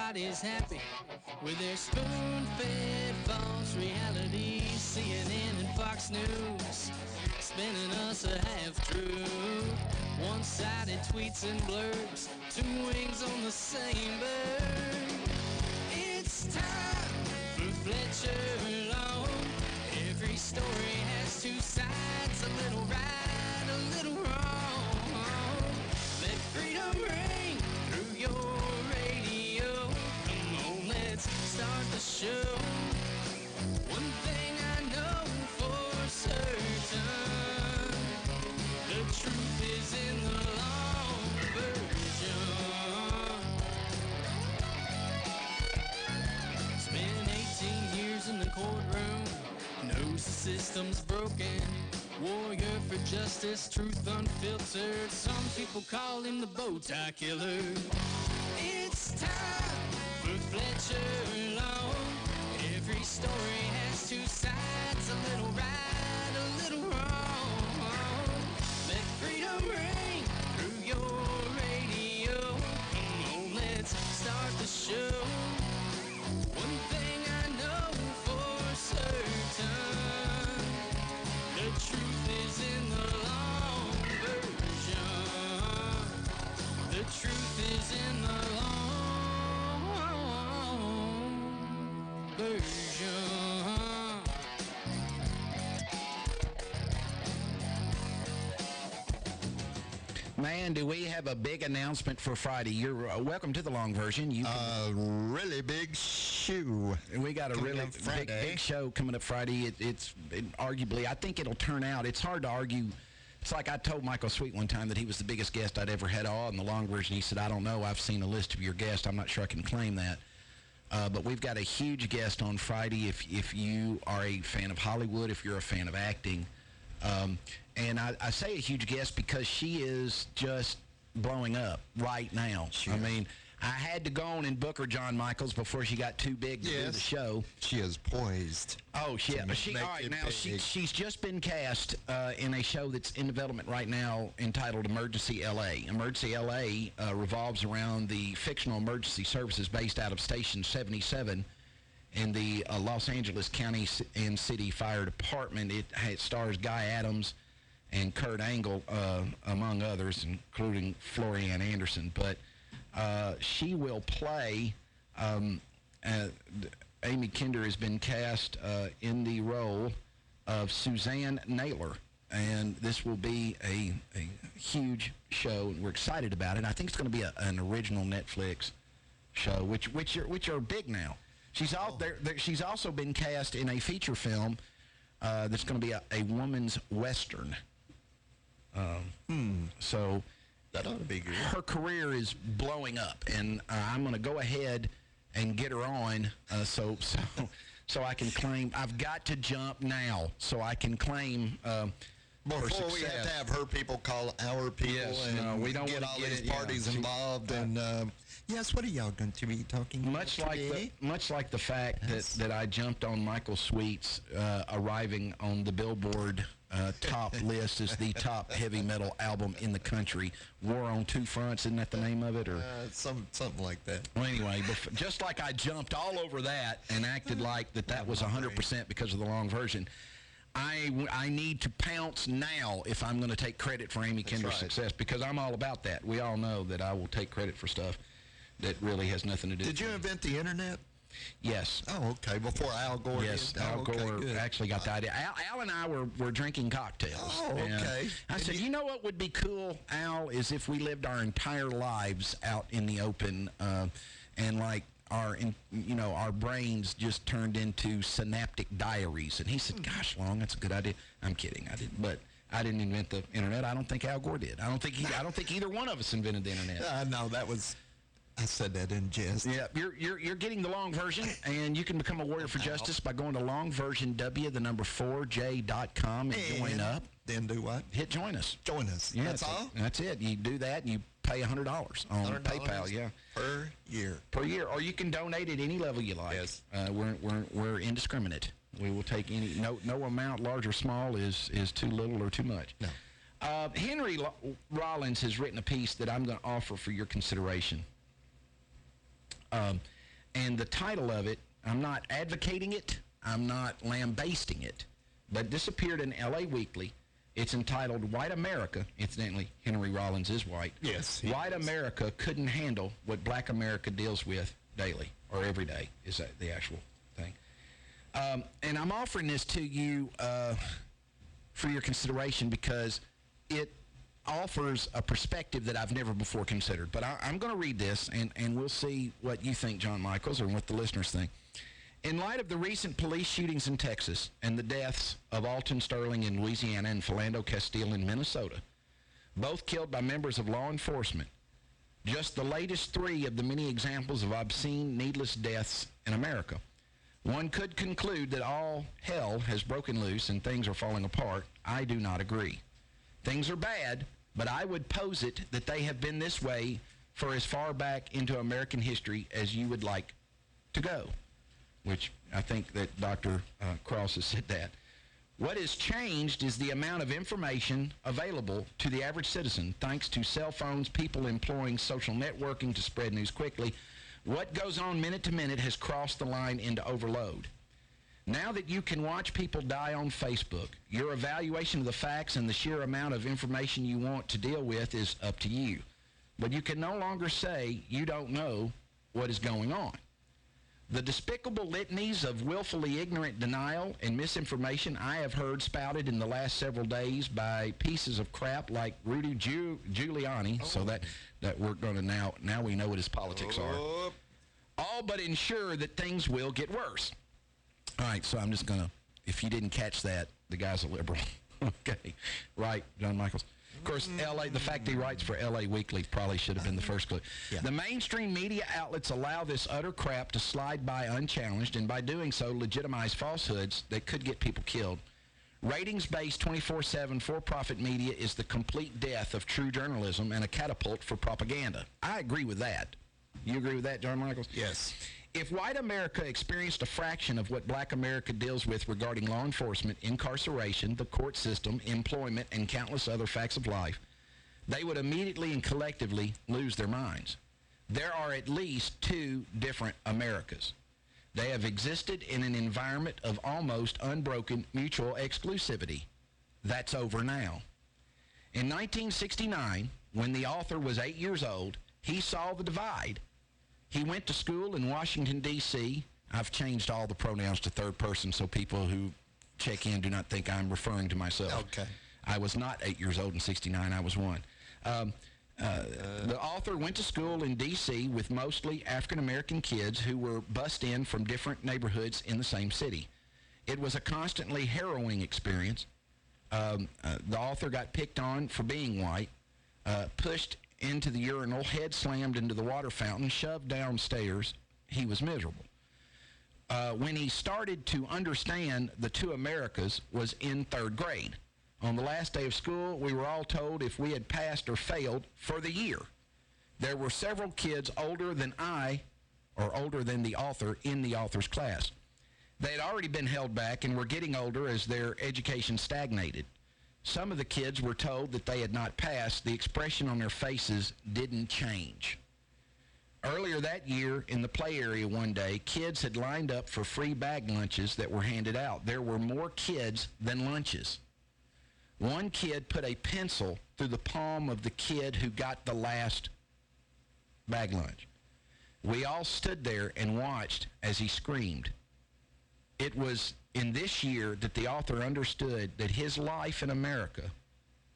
everybody's happy with their spoon-fed false reality. CNN and Fox News spinning us a half-truth. One-sided tweets and blurbs, two wings on the same bird. It's time for Fletcher Long. Every story has two sides, a little right, a little wrong. Let freedom ring through your radio. Come on, let's start the show. One thing I know for certain, the truth is in the long version. Spent 18 years in the courtroom, knows the system's broken. Warrior for justice, truth unfiltered. Some people call him the bow tie killer. It's time for Fletcher Long. Every story has two sides, a little right, a little wrong. Let freedom ring through your radio. Come on, let's start the show. One thing I know for certain, the truth is in the long version. The truth is in the long version. Man, do we have a big announcement for Friday. You're welcome to the long version. You really big shoe. We got a coming really up Friday. big show coming up Friday. It's arguably, I think it'll turn out. It's hard to argue. It's like I told Michael Sweet one time that he was the biggest guest I'd ever had on the long version. He said, I don't know. I've seen a list of your guests. I'm not sure I can claim that. But we've got a huge guest on Friday if you are a fan of Hollywood, if you're a fan of acting. And I say a huge guest because she is just blowing up right now. Sure. I mean, I had to go on and book her, John Michaels, before she got too big to do the show. She is poised. Oh, she all right, now she's just been cast in a show that's in development right now entitled Emergency L.A. Emergency L.A. Revolves around the fictional emergency services based out of Station 77 in the Los Angeles County and City Fire Department. It stars Guy Adams and Kurt Angle, among others, including Florian Anderson. But she will play, Amy Kinder has been cast in the role of Suzanne Naylor. And this will be a huge show, and we're excited about it. I think it's going to be an original Netflix show, which are big now. She's she's also been cast in a feature film that's going to be a woman's Western. So that ought to be good. Her career is blowing up, and I'm going to go ahead and get her on so I can claim. I've got to jump now so I can claim Before we have to have her people call our people, yes, and no, we don't get all these parties involved. And yes, what are y'all going to be talking about today? Much like the fact that I jumped on Michael Sweet's arriving on the Billboard top list as the top heavy metal album in the country. War on Two Fronts, isn't that the name of it? Or something like that. Well, anyway, just like I jumped all over that and acted like that was 100% because of the long version, I need to pounce now if I'm going to take credit for Amy Kinder's success, because I'm all about that. We all know that I will take credit for stuff that really has nothing to do with it. Did you invent the internet? Yes. Oh, okay. Before Al Gore Yes, did. Al Gore good. actually got the idea. Al and I were drinking cocktails. Oh, okay. I said, you know what would be cool, Al, is if we lived our entire lives out in the open and like our brains just turned into synaptic diaries. And he said, gosh, Long, that's a good idea. I'm kidding. I didn't invent the internet. I don't think Al Gore did. I don't think either one of us invented the internet. No, I said that in jest. Yeah, you're getting the long version, and you can become a warrior for justice by going to longversionw4j.com and join up. Then do what? Hit join us. Join us. Yeah, that's all? That's it. You do that, and you pay $100 on PayPal. Yeah, per year. Per year, or you can donate at any level you like. Yes. We're indiscriminate. We will take any. No amount, large or small, is too little or too much. No. Henry Rollins has written a piece that I'm going to offer for your consideration. And the title of it, I'm not advocating it, I'm not lambasting it, but this appeared in L.A. Weekly. It's entitled White America. Incidentally, Henry Rollins is white. Yes. White America couldn't handle what black America deals with daily, or every day, is that the actual thing. And I'm offering this to you for your consideration because it offers a perspective that I've never before considered. But I'm going to read this, and we'll see what you think, John Michaels, or what the listeners think. In light of the recent police shootings in Texas and the deaths of Alton Sterling in Louisiana and Philando Castile in Minnesota, both killed by members of law enforcement, just the latest 3 of the many examples of obscene, needless deaths in America, one could conclude that all hell has broken loose and things are falling apart. I do not agree. Things are bad, but I would posit that they have been this way for as far back into American history as you would like to go, which I think that Dr. Cross has said that. What has changed is the amount of information available to the average citizen, thanks to cell phones, people employing social networking to spread news quickly. What goes on minute to minute has crossed the line into overload. Now that you can watch people die on Facebook, your evaluation of the facts and the sheer amount of information you want to deal with is up to you. But you can no longer say you don't know what is going on. The despicable litanies of willfully ignorant denial and misinformation I have heard spouted in the last several days by pieces of crap like Rudy Giuliani, so that we're going to now we know what his politics are, all but ensure that things will get worse. All right, so I'm just going to, if you didn't catch that, the guy's a liberal. Okay, right, John Michaels? Of course, L.A., the fact he writes for L.A. Weekly probably should have been the first clue. Yeah. The mainstream media outlets allow this utter crap to slide by unchallenged, and by doing so, legitimize falsehoods that could get people killed. Ratings-based 24/7 for-profit media is the complete death of true journalism and a catapult for propaganda. I agree with that. You agree with that, John Michaels? Yes. If white America experienced a fraction of what black America deals with regarding law enforcement, incarceration, the court system, employment, and countless other facts of life, they would immediately and collectively lose their minds. There are at least 2 different Americas. They have existed in an environment of almost unbroken mutual exclusivity. That's over now. In 1969, when the author was 8 years old, he saw the divide. He went to school in Washington, D.C. I've changed all the pronouns to third person so people who check in do not think I'm referring to myself. Okay. I was not 8 years old in 69. I was 1. The author went to school in D.C. with mostly African-American kids who were bussed in from different neighborhoods in the same city. It was a constantly harrowing experience. The author got picked on for being white, pushed into the urinal, head slammed into the water fountain, shoved downstairs. He was miserable. When he started to understand the 2 Americas was in 3rd grade. On the last day of school, we were all told if we had passed or failed for the year. There were several kids older than I, or older than the author, in the author's class. They had already been held back and were getting older as their education stagnated. Some of the kids were told that they had not passed. The expression on their faces didn't change. Earlier that year, in the play area one day, kids had lined up for free bag lunches that were handed out. There were more kids than lunches. One kid put a pencil through the palm of the kid who got the last bag lunch. We all stood there and watched as he screamed. It was in this year that the author understood that his life in America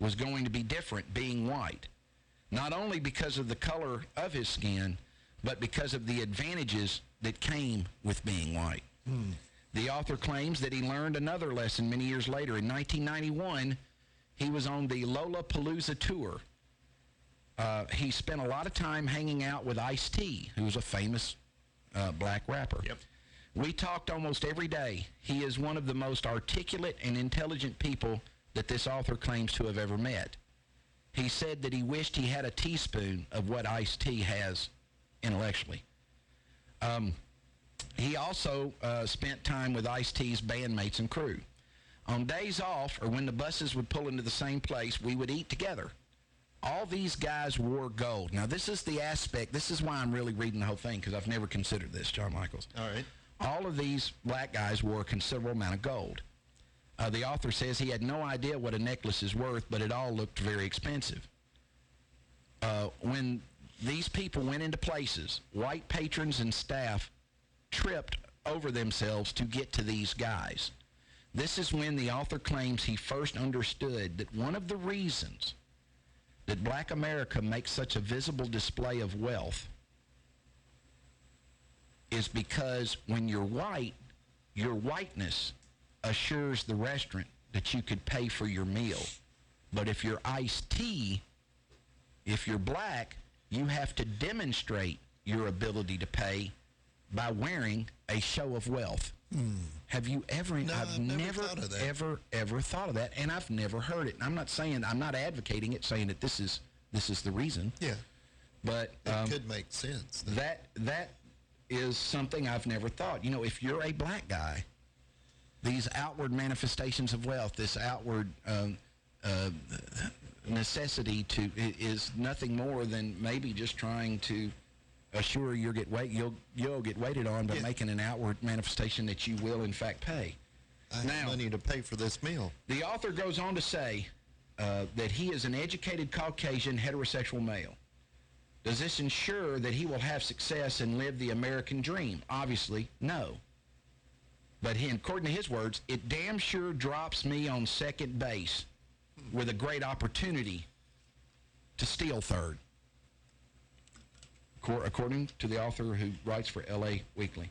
was going to be different being white, not only because of the color of his skin, but because of the advantages that came with being white. The author claims that he learned another lesson many years later. In 1991, he was on the Lollapalooza tour. He spent a lot of time hanging out with Ice-T, who was a famous black rapper. Yep. We talked almost every day. He is one of the most articulate and intelligent people that this author claims to have ever met. He said that he wished he had a teaspoon of what Ice-T has intellectually. He also spent time with Ice-T's bandmates and crew. On days off, or when the buses would pull into the same place, we would eat together. All these guys wore gold. Now, this is the aspect. This is why I'm really reading the whole thing, because I've never considered this, John Michaels. All right. All of these black guys wore a considerable amount of gold. The author says he had no idea what a necklace is worth, but it all looked very expensive. When these people went into places, white patrons and staff tripped over themselves to get to these guys. This is when the author claims he first understood that one of the reasons that black America makes such a visible display of wealth is because when you're white, your whiteness assures the restaurant that you could pay for your meal. But if you're iced tea, if you're black, you have to demonstrate your ability to pay by wearing a show of wealth. Have you ever? No, I've never thought of that. ever thought of that, and I've never heard it. And I'm not advocating it, saying that this is the reason. Yeah. But It could make sense. that is something I've never thought. You know, if you're a black guy, these outward manifestations of wealth, this outward necessity is nothing more than maybe just trying to assure you'll get waited on by making an outward manifestation that you will in fact pay. I have money to pay for this meal. The author goes on to say that he is an educated Caucasian heterosexual male. Does this ensure that he will have success and live the American dream? Obviously, no. But according to his words, it damn sure drops me on second base with a great opportunity to steal third. According to the author who writes for LA Weekly.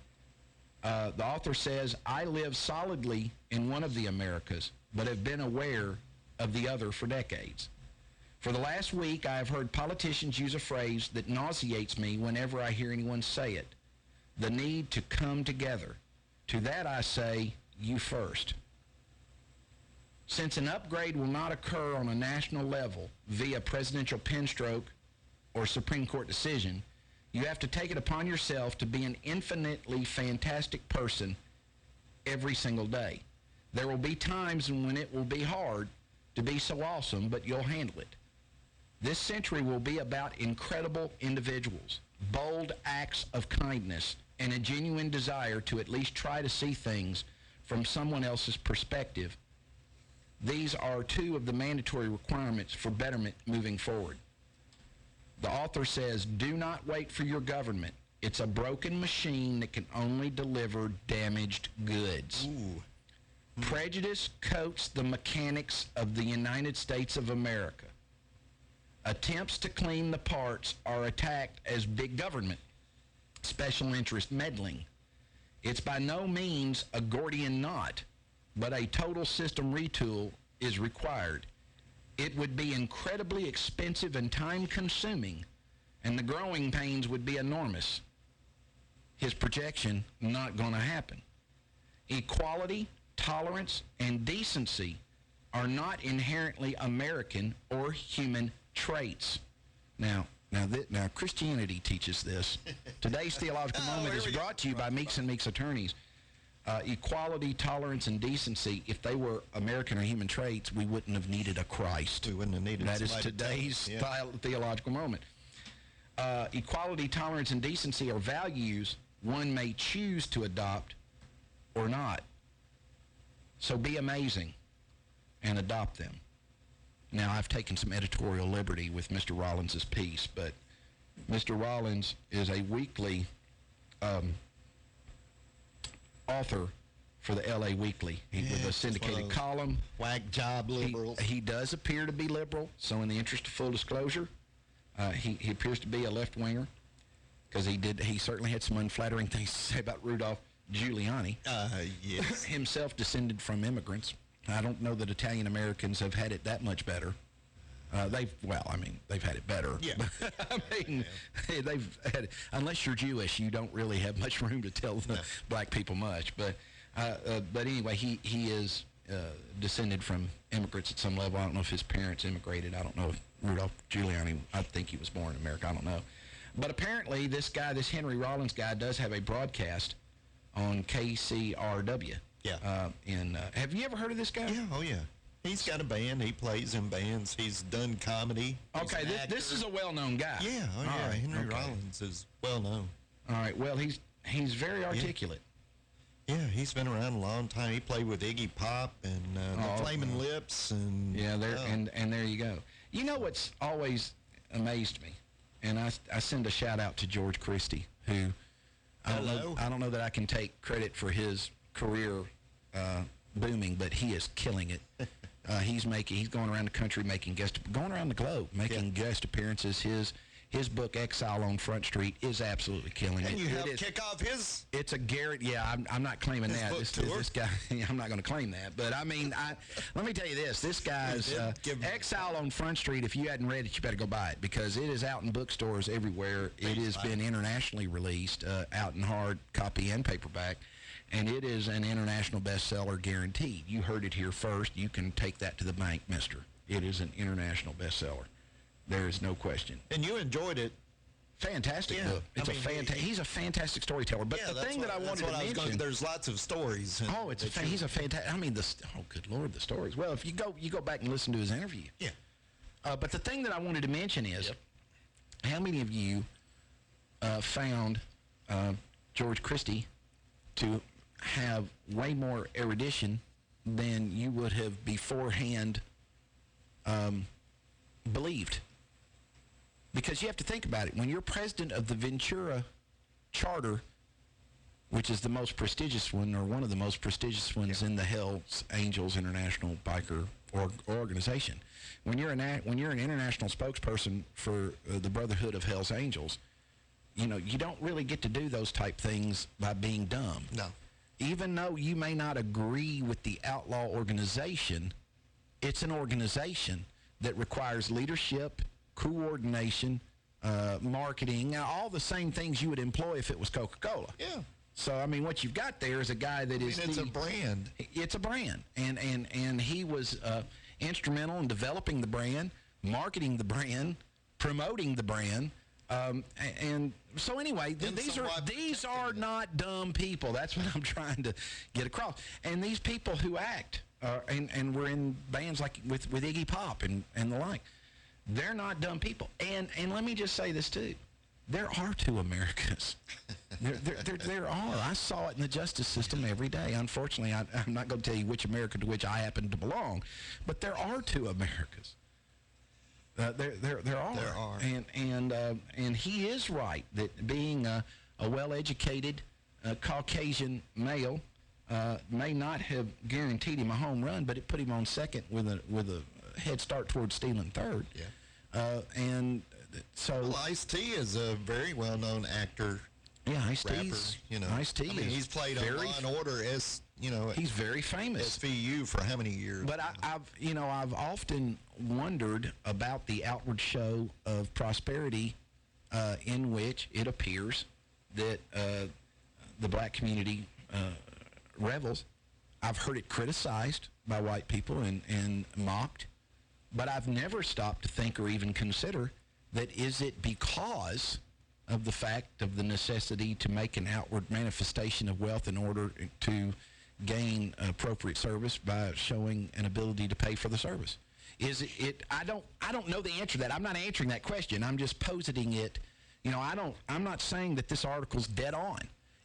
The author says, I live solidly in one of the Americas, but have been aware of the other for decades. For the last week, I have heard politicians use a phrase that nauseates me whenever I hear anyone say it. The need to come together. To that I say, you first. Since an upgrade will not occur on a national level via presidential pen stroke or Supreme Court decision, you have to take it upon yourself to be an infinitely fantastic person every single day. There will be times when it will be hard to be so awesome, but you'll handle it. This century will be about incredible individuals, bold acts of kindness, and a genuine desire to at least try to see things from someone else's perspective. These are two of the mandatory requirements for betterment moving forward. The author says, do not wait for your government. It's a broken machine that can only deliver damaged goods. Ooh. Prejudice coats the mechanics of the United States of America. Attempts to clean the parts are attacked as big government, special interest meddling. It's by no means a Gordian knot, but a total system retool is required. It would be incredibly expensive and time-consuming, and the growing pains would be enormous. His projection, not going to happen. Equality, tolerance, and decency are not inherently American or human traits. Now Christianity teaches this. Today's Theological Moment is brought to you by Meeks and Meeks Attorneys. Equality, tolerance, and decency, if they were American or human traits, we wouldn't have needed a Christ. We wouldn't have needed that. Is today's Theological Moment. Equality, tolerance, and decency are values one may choose to adopt or not. So be amazing and adopt them. Now, I've taken some editorial liberty with Mr. Rollins' piece, but Mr. Rollins is a weekly author for the LA Weekly. With a syndicated column. Whack job liberals. He does appear to be liberal, so in the interest of full disclosure, he appears to be a left-winger, because he certainly had some unflattering things to say about Rudolph Giuliani. Yes. Himself descended from immigrants. I don't know that Italian Americans have had it that much better. They've had it better. Yeah. They've had it. Unless you're Jewish, you don't really have much room to tell the black people much. But anyway, he is descended from immigrants at some level. I don't know if his parents immigrated. I don't know if Rudolph Giuliani, I think he was born in America. I don't know. But apparently this Henry Rollins guy does have a broadcast on KCRW. Yeah. Have you ever heard of this guy? Yeah. Oh, yeah. He's got a band. He plays in bands. He's done comedy. Okay, this is a well-known guy. Yeah, Right, Henry Rollins is well-known. All right, well, he's very articulate. Yeah, he's been around a long time. He played with Iggy Pop and the Flaming Lips. And and there you go. You know what's always amazed me? And I send a shout-out to George Christie, who I don't know that I can take credit for his career booming, but he is killing it. He's going around the country going around the globe making guest appearances. His book Exile on Front Street is absolutely killing it. And you helped kick off his. It's a Garrett. Yeah, I'm not claiming that. This guy. I'm not going to claim that. But I mean, let me tell you this. This guy's Exile on Front Street. If you hadn't read it, you better go buy it because it is out in bookstores everywhere. It has been internationally released, out in hard copy and paperback. And it is an international bestseller guaranteed. You heard it here first. You can take that to the bank, mister. It is an international bestseller. There is no question. And you enjoyed it. Fantastic book. It's he's a fantastic storyteller. But the thing that I wanted to mention, there's lots of stories. He's a fantastic. I mean, good Lord, the stories. Well, if you go back and listen to his interview. Yeah. But the thing that I wanted to mention is, how many of you found George Christie to have way more erudition than you would have beforehand believed? Because you have to think about it. When you're president of the Ventura Charter, which is the most prestigious one, or one of the most prestigious ones in the Hells Angels International Biker Organization, when you're an international spokesperson for the Brotherhood of Hells Angels, you don't really get to do those type things by being dumb. No. Even though you may not agree with the outlaw organization, it's an organization that requires leadership, coordination, marketing, all the same things you would employ if it was Coca-Cola. Yeah. So, I mean, what you've got there is a guy that it's a brand. It's a brand. And he was instrumental in developing the brand, marketing the brand, promoting the brand. And so anyway, these are not dumb people. That's what I'm trying to get across. And these people who act, and were in bands like with Iggy Pop and the like, they're not dumb people. And let me just say this too. There are two Americas. There are. I saw it in the justice system every day. Unfortunately, I'm not going to tell you which America to which I happen to belong, but there are two Americas. There are. There are. And he is right that being a well-educated Caucasian male may not have guaranteed him a home run, but it put him on second with a head start towards stealing third. Yeah. And so. Well, Ice-T is a very well-known actor. Yeah, Ice-T's. Ice-T. I mean, he's played on Law and Order as he's very famous. SVU for how many years? But I've often wondered about the outward show of prosperity, in which it appears that the black community revels. I've heard it criticized by white people and mocked, but I've never stopped to think or even consider that is it because of the fact of the necessity to make an outward manifestation of wealth in order to gain appropriate service by showing an ability to pay for the service. Is it I don't know the answer to that. I'm not answering that question. I'm just positing it. I'm not saying that this article's dead on.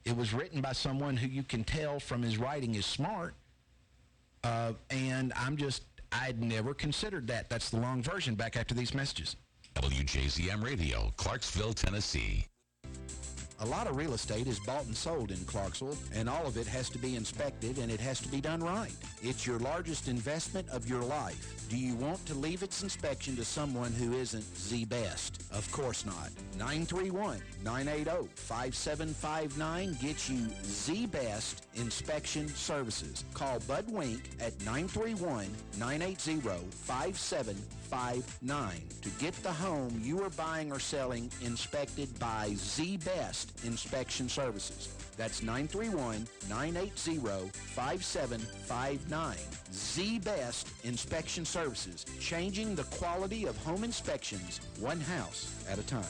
It was written by someone who you can tell from his writing is smart. And I'd never considered that. That's the long version. Back after these messages. WJZM Radio, Clarksville, Tennessee. A lot of real estate is bought and sold in Clarksville, and all of it has to be inspected, and it has to be done right. It's your largest investment of your life. Do you want to leave its inspection to someone who isn't the best? Of course not. 931-980-5759 gets you the best inspection services. Call Bud Wink at 931-980-5759 to get the home you are buying or selling inspected by the best inspection services. That's 931-980-5759. The best inspection services, changing the quality of home inspections one house at a time.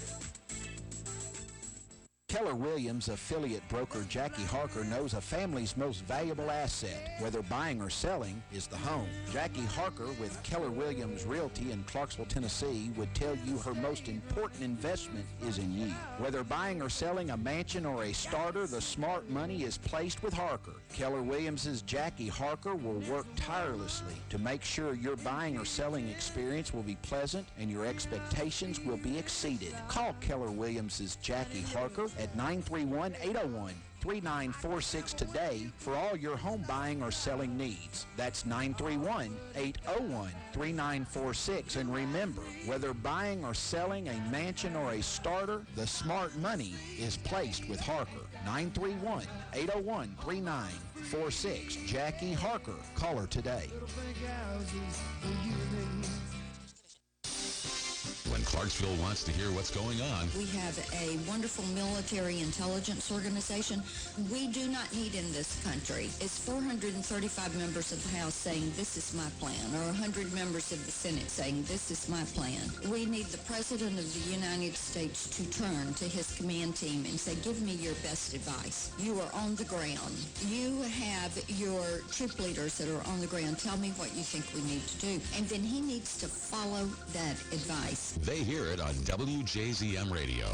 Keller Williams affiliate broker Jackie Harker knows a family's most valuable asset, whether buying or selling, is the home. Jackie Harker with Keller Williams Realty in Clarksville, Tennessee would tell you her most important investment is in you. Whether buying or selling a mansion or a starter, the smart money is placed with Harker. Keller Williams' Jackie Harker will work tirelessly to make sure your buying or selling experience will be pleasant and your expectations will be exceeded. Call Keller Williams' Jackie Harker at 931-801-3946 today for all your home buying or selling needs. That's 931-801-3946. And remember, whether buying or selling a mansion or a starter, the smart money is placed with Harker. 931-801-3946. Jackie Harker. Call her today. When Clarksville wants to hear what's going on, we have a wonderful military intelligence organization. We do not need in this country is 435 members of the House saying this is my plan, or 100 members of the Senate saying this is my plan. We need the President of the United States to turn to his command team and say, give me your best advice. You are on the ground. You have your troop leaders that are on the ground. Tell me what you think we need to do. And then he needs to follow that advice. they hear it on WJZM Radio.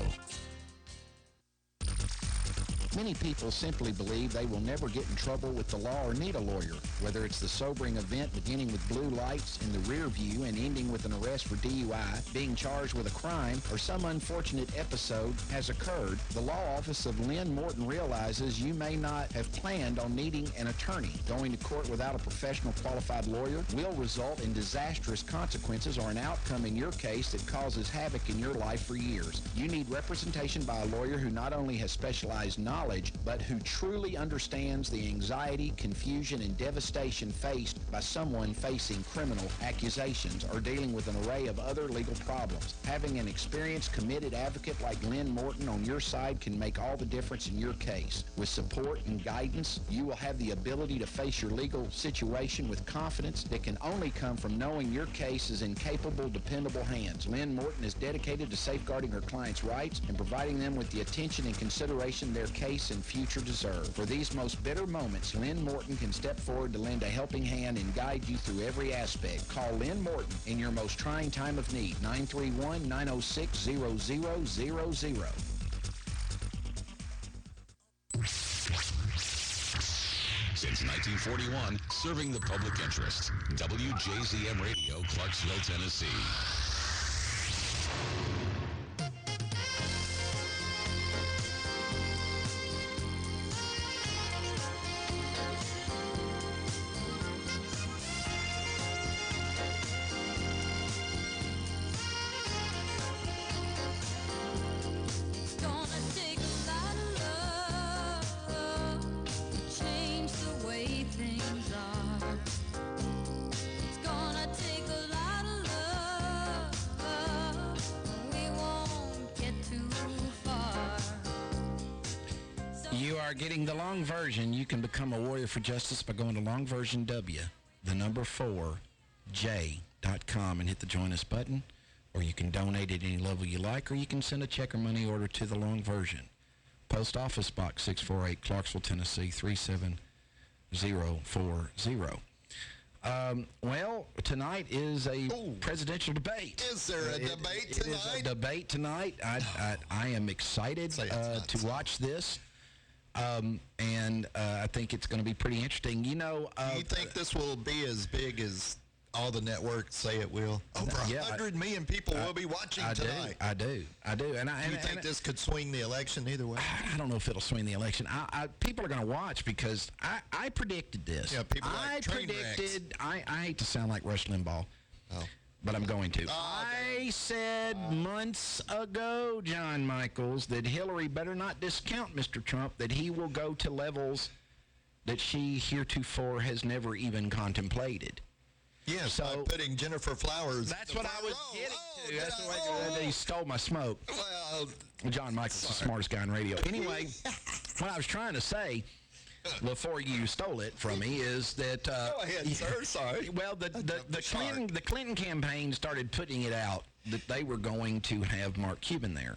Many people simply believe they will never get in trouble with the law or need a lawyer, whether it's the sobering event beginning with blue lights in the rear view and ending with an arrest for DUI, being charged with a crime, or some unfortunate episode has occurred. The law office of Lynn Morton realizes you may not have planned on needing an attorney. Going to court without a professional qualified lawyer will result in disastrous consequences or an outcome in your case that causes havoc in your life for years. You need representation by a lawyer who not only has specialized knowledge, but who truly understands the anxiety, confusion, and devastation faced by someone facing criminal accusations or dealing with an array of other legal problems. Having an experienced, committed advocate like Lynn Morton on your side can make all the difference in your case. With support and guidance, you will have the ability to face your legal situation with confidence that can only come from knowing your case is in capable, dependable hands. Lynn Morton is dedicated to safeguarding her clients' rights and providing them with the attention and consideration their case and future deserve. For these most bitter moments, Lynn Morton can step forward to lend a helping hand and guide you through every aspect. Call Lynn Morton in your most trying time of need, 931-906-0000. Since 1941, serving the public interest. WJZM Radio, Clarksville, Tennessee. You are getting the long version. You can become a warrior for justice by going to longversion4j.com and hit the join us button, or you can donate at any level you like, or you can send a check or money order to the long version. Post Office Box 648, Clarksville, Tennessee 37040. Well, tonight is a presidential debate. Is there a debate tonight? It is a debate tonight. I am excited to watch this. And I think it's going to be pretty interesting. You know, you think this will be as big as all the networks say it will? Over 100 million people will be watching tonight. I do. And do you think this could swing the election either way? I don't know if it'll swing the election. People are going to watch because I predicted this. Yeah, people like train wrecks. I hate to sound like Rush Limbaugh. Oh. But I'm going to. I said months ago, John Michaels, that Hillary better not discount Mr. Trump, that he will go to levels that she heretofore has never even contemplated. Yes, by putting Jennifer Flowers. That's what I was getting to. That's the way he stole my smoke. Well, John Michaels, the smartest guy on radio. Anyway, what I was trying to say before you stole it from me is that go ahead, sir. Sorry. Well, the Clinton campaign started putting it out that they were going to have Mark Cuban there.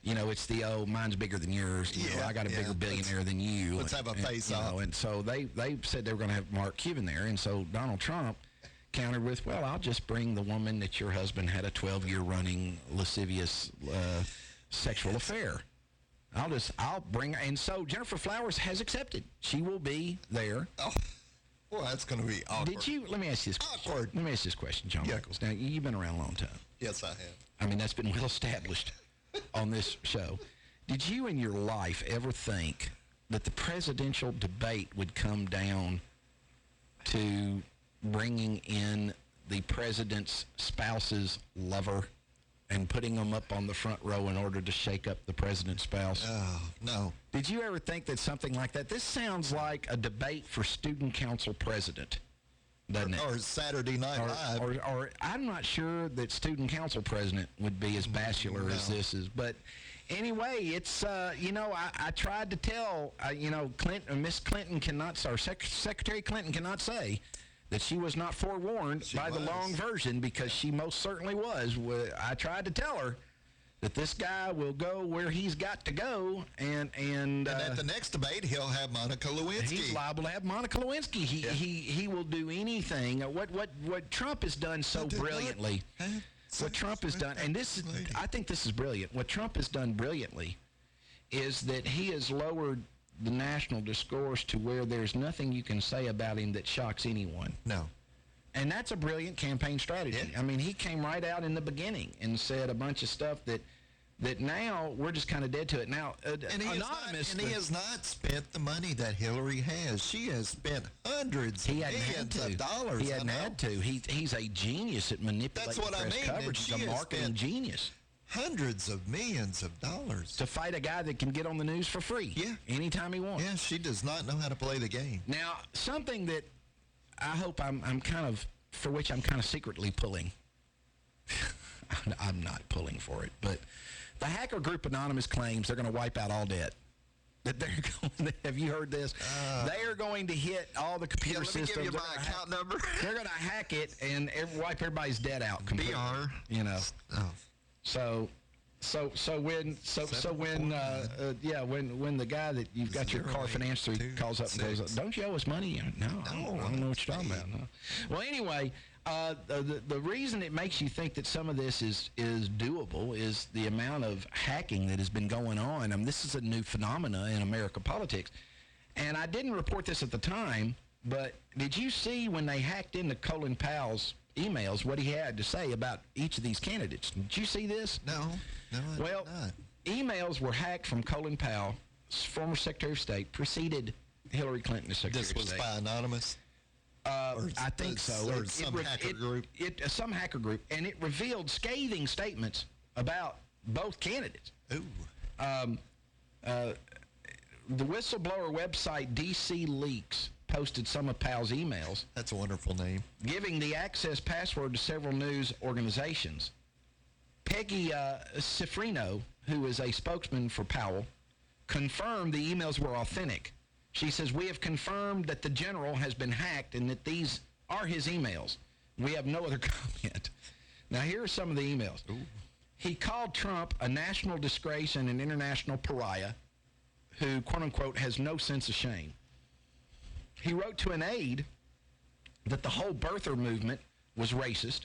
You know, it's the, mine's bigger than yours. You know, I got a bigger billionaire than you. Let's have a face-off. And so they said they were going to have Mark Cuban there. And so Donald Trump countered with, well, I'll just bring the woman that your husband had a 12-year running lascivious sexual affair. I'll bring her. And so Jennifer Flowers has accepted. She will be there. Oh, well, that's going to be awkward. Let me ask you this question. Awkward. Let me ask this question, John Michaels. Now, you've been around a long time. Yes, I have. I mean, that's been well established on this show. Did you in your life ever think that the presidential debate would come down to bringing in the president's spouse's lover and putting them up on the front row in order to shake up the president's spouse? Oh, no. Did you ever think that something like that? This sounds like a debate for student council president, doesn't it? Or Saturday Night Live. Or I'm not sure that student council president would be as basilar as this is. But anyway, it's, I tried to tell, Miss Clinton cannot, or Secretary Clinton cannot say that she was not forewarned by the long version, because she most certainly was. I tried to tell her that this guy will go where he's got to go, and at the next debate, he'll have Monica Lewinsky. He's liable to have Monica Lewinsky. He will do anything. What Trump has done so brilliantly, what Trump has done, and I think this is brilliant. What Trump has done brilliantly is that he has lowered the national discourse to where there's nothing you can say about him that shocks anyone. No. And that's a brilliant campaign strategy. Yeah. I mean, he came right out in the beginning and said a bunch of stuff that now we're just kind of dead to it. Now, Anonymous... he has not spent the money that Hillary has. She has spent hundreds of millions of dollars. He hadn't had to. He's a genius at manipulating press coverage. He's a marketing genius. Hundreds of millions of dollars. To fight a guy that can get on the news for free. Yeah. Anytime he wants. Yeah, she does not know how to play the game. Now, something that I hope for which I'm kind of secretly pulling. I'm not pulling for it, but the hacker group Anonymous claims they're going to wipe out all debt. That they're going. Have you heard this? They are going to hit all the computer systems. Let me give you my account number. They're going to hack it and wipe everybody's debt out completely. BR. You know. Oh. So when the guy that you've got your car financed through calls up and goes, "Don't you owe us money?" No, I don't know what you're talking about. No. Well, anyway, the reason it makes you think that some of this is doable is the amount of hacking that has been going on. I mean, this is a new phenomena in American politics, and I didn't report this at the time, but did you see when they hacked into Colin Powell's emails what he had to say about each of these candidates? Did you see this? No, I did not. Emails were hacked from Colin Powell, former Secretary of State, preceded Hillary Clinton as Secretary of State. This was by Anonymous? I think so. Or some hacker group? Some hacker group, and it revealed scathing statements about both candidates. Ooh. The whistleblower website DC Leaks posted some of Powell's emails. That's a wonderful name. Giving the access password to several news organizations. Peggy Cifrino, who is a spokesman for Powell, confirmed the emails were authentic. She says, "We have confirmed that the general has been hacked and that these are his emails. We have no other comment." Now, here are some of the emails. Ooh. He called Trump a national disgrace and an international pariah who, quote-unquote, has no sense of shame. He wrote to an aide that the whole birther movement was racist,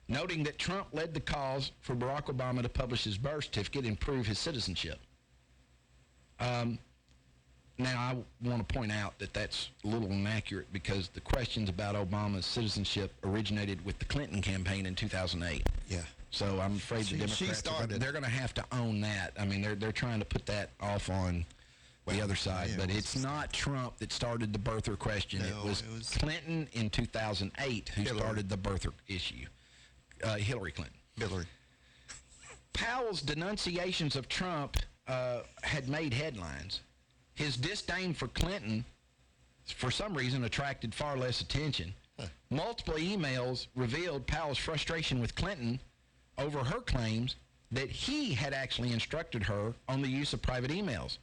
noting that Trump led the cause for Barack Obama to publish his birth certificate and prove his citizenship. Now, I want to point out that that's a little inaccurate because the questions about Obama's citizenship originated with the Clinton campaign in 2008. Yeah. So I'm afraid the Democrats they're going to have to own that. I mean, they're trying to put that off on the other side, but it's not Trump that started the birther question. It was Clinton in 2008 who started the birther issue. Hillary Clinton. Hillary. Powell's denunciations of Trump had made headlines. His disdain for Clinton, for some reason, attracted far less attention. Multiple emails revealed Powell's frustration with Clinton over her claims that he had actually instructed her on the use of private emails.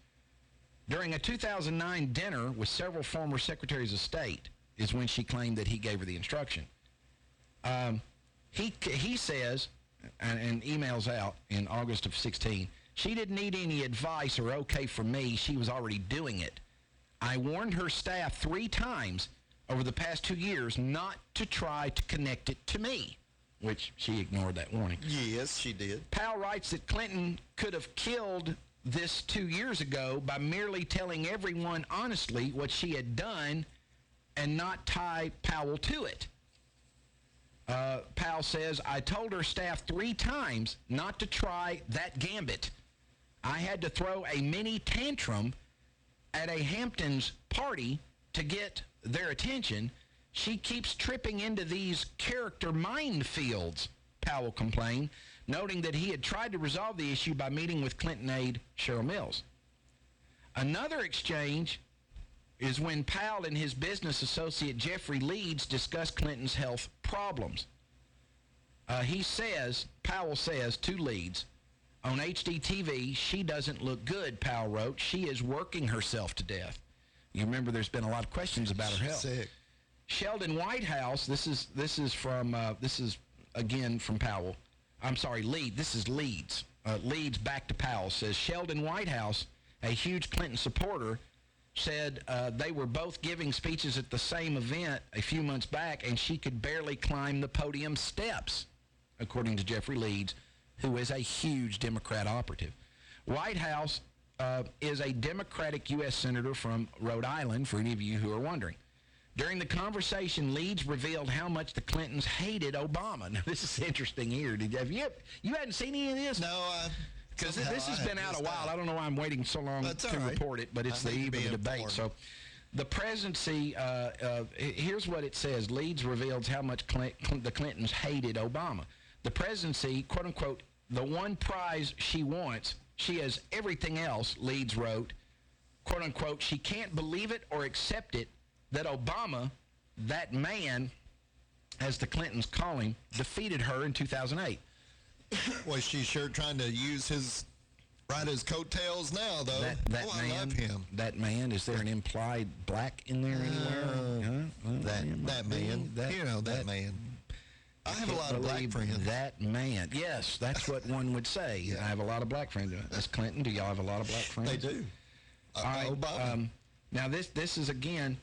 During a 2009 dinner with several former secretaries of state is when she claimed that he gave her the instruction. He says, and emails out in August of 16, She didn't need any advice or okay from me. She was already doing it. I warned her staff 3 times over the past 2 years not to try to connect it to me, which she ignored that warning. Yes, she did. Powell writes that Clinton could have killed this 2 years ago by merely telling everyone honestly what she had done and not tie Powell to it. Powell says, I told her staff 3 times not to try that gambit. I had to throw a mini tantrum at a Hamptons party to get their attention. She keeps tripping into these character minefields, Powell complained, noting that he had tried to resolve the issue by meeting with Clinton aide Cheryl Mills. Another exchange is when Powell and his business associate Jeffrey Leeds discussed Clinton's health problems. Powell says to Leeds, on HDTV, she doesn't look good, Powell wrote. She is working herself to death. You remember there's been a lot of questions about her health. Sick. Sheldon Whitehouse, this is again from Powell. I'm sorry, this is Leeds. Leeds back to Powell says, Sheldon Whitehouse, a huge Clinton supporter, said they were both giving speeches at the same event a few months back, and she could barely climb the podium steps, according to Jeffrey Leeds, who is a huge Democrat operative. Whitehouse is a Democratic U.S. Senator from Rhode Island, for any of you who are wondering. During the conversation, Leeds revealed how much the Clintons hated Obama. Now, this is interesting here. You hadn't seen any of this? No, because this has been out a while. I don't know why I'm waiting so long to report it, but it's the eve of the debate. So the presidency, here's what it says. Leeds reveals how much the Clintons hated Obama. The presidency, quote unquote, the one prize she wants, she has everything else, Leeds wrote, quote unquote, she can't believe it or accept it that Obama, that man, as the Clintons call him, defeated her in 2008. Was she sure trying to use ride his coattails now, though? That man, I love him. That man, is there an implied black in there anywhere? That man. That man. I have a lot of black friends. That man. Yes, that's what one would say. Yeah. I have a lot of black friends. That's Clinton. Do y'all have a lot of black friends? They do. All right. Obama. Now, this is, again,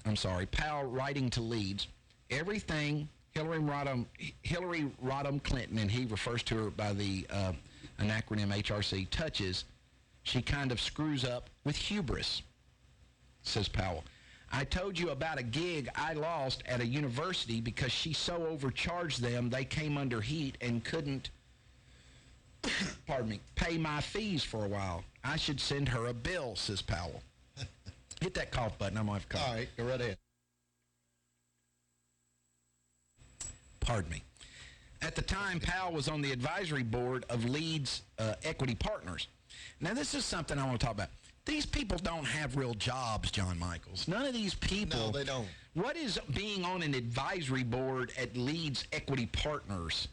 I'm sorry, Powell writing to Leeds. Everything Hillary Rodham Clinton, and he refers to her by the an acronym HRC, touches, she kind of screws up with hubris, says Powell. I told you about a gig I lost at a university because she so overcharged them they came under heat and couldn't, pay my fees for a while. I should send her a bill, says Powell. Hit that cough button. I'm going to have to cough. All right, go right ahead. Pardon me. At the time, Powell was on the advisory board of Leeds Equity Partners. Now, this is something I want to talk about. These people don't have real jobs, John Michaels. None of these people. No, they don't. What is being on an advisory board at Leeds Equity Partners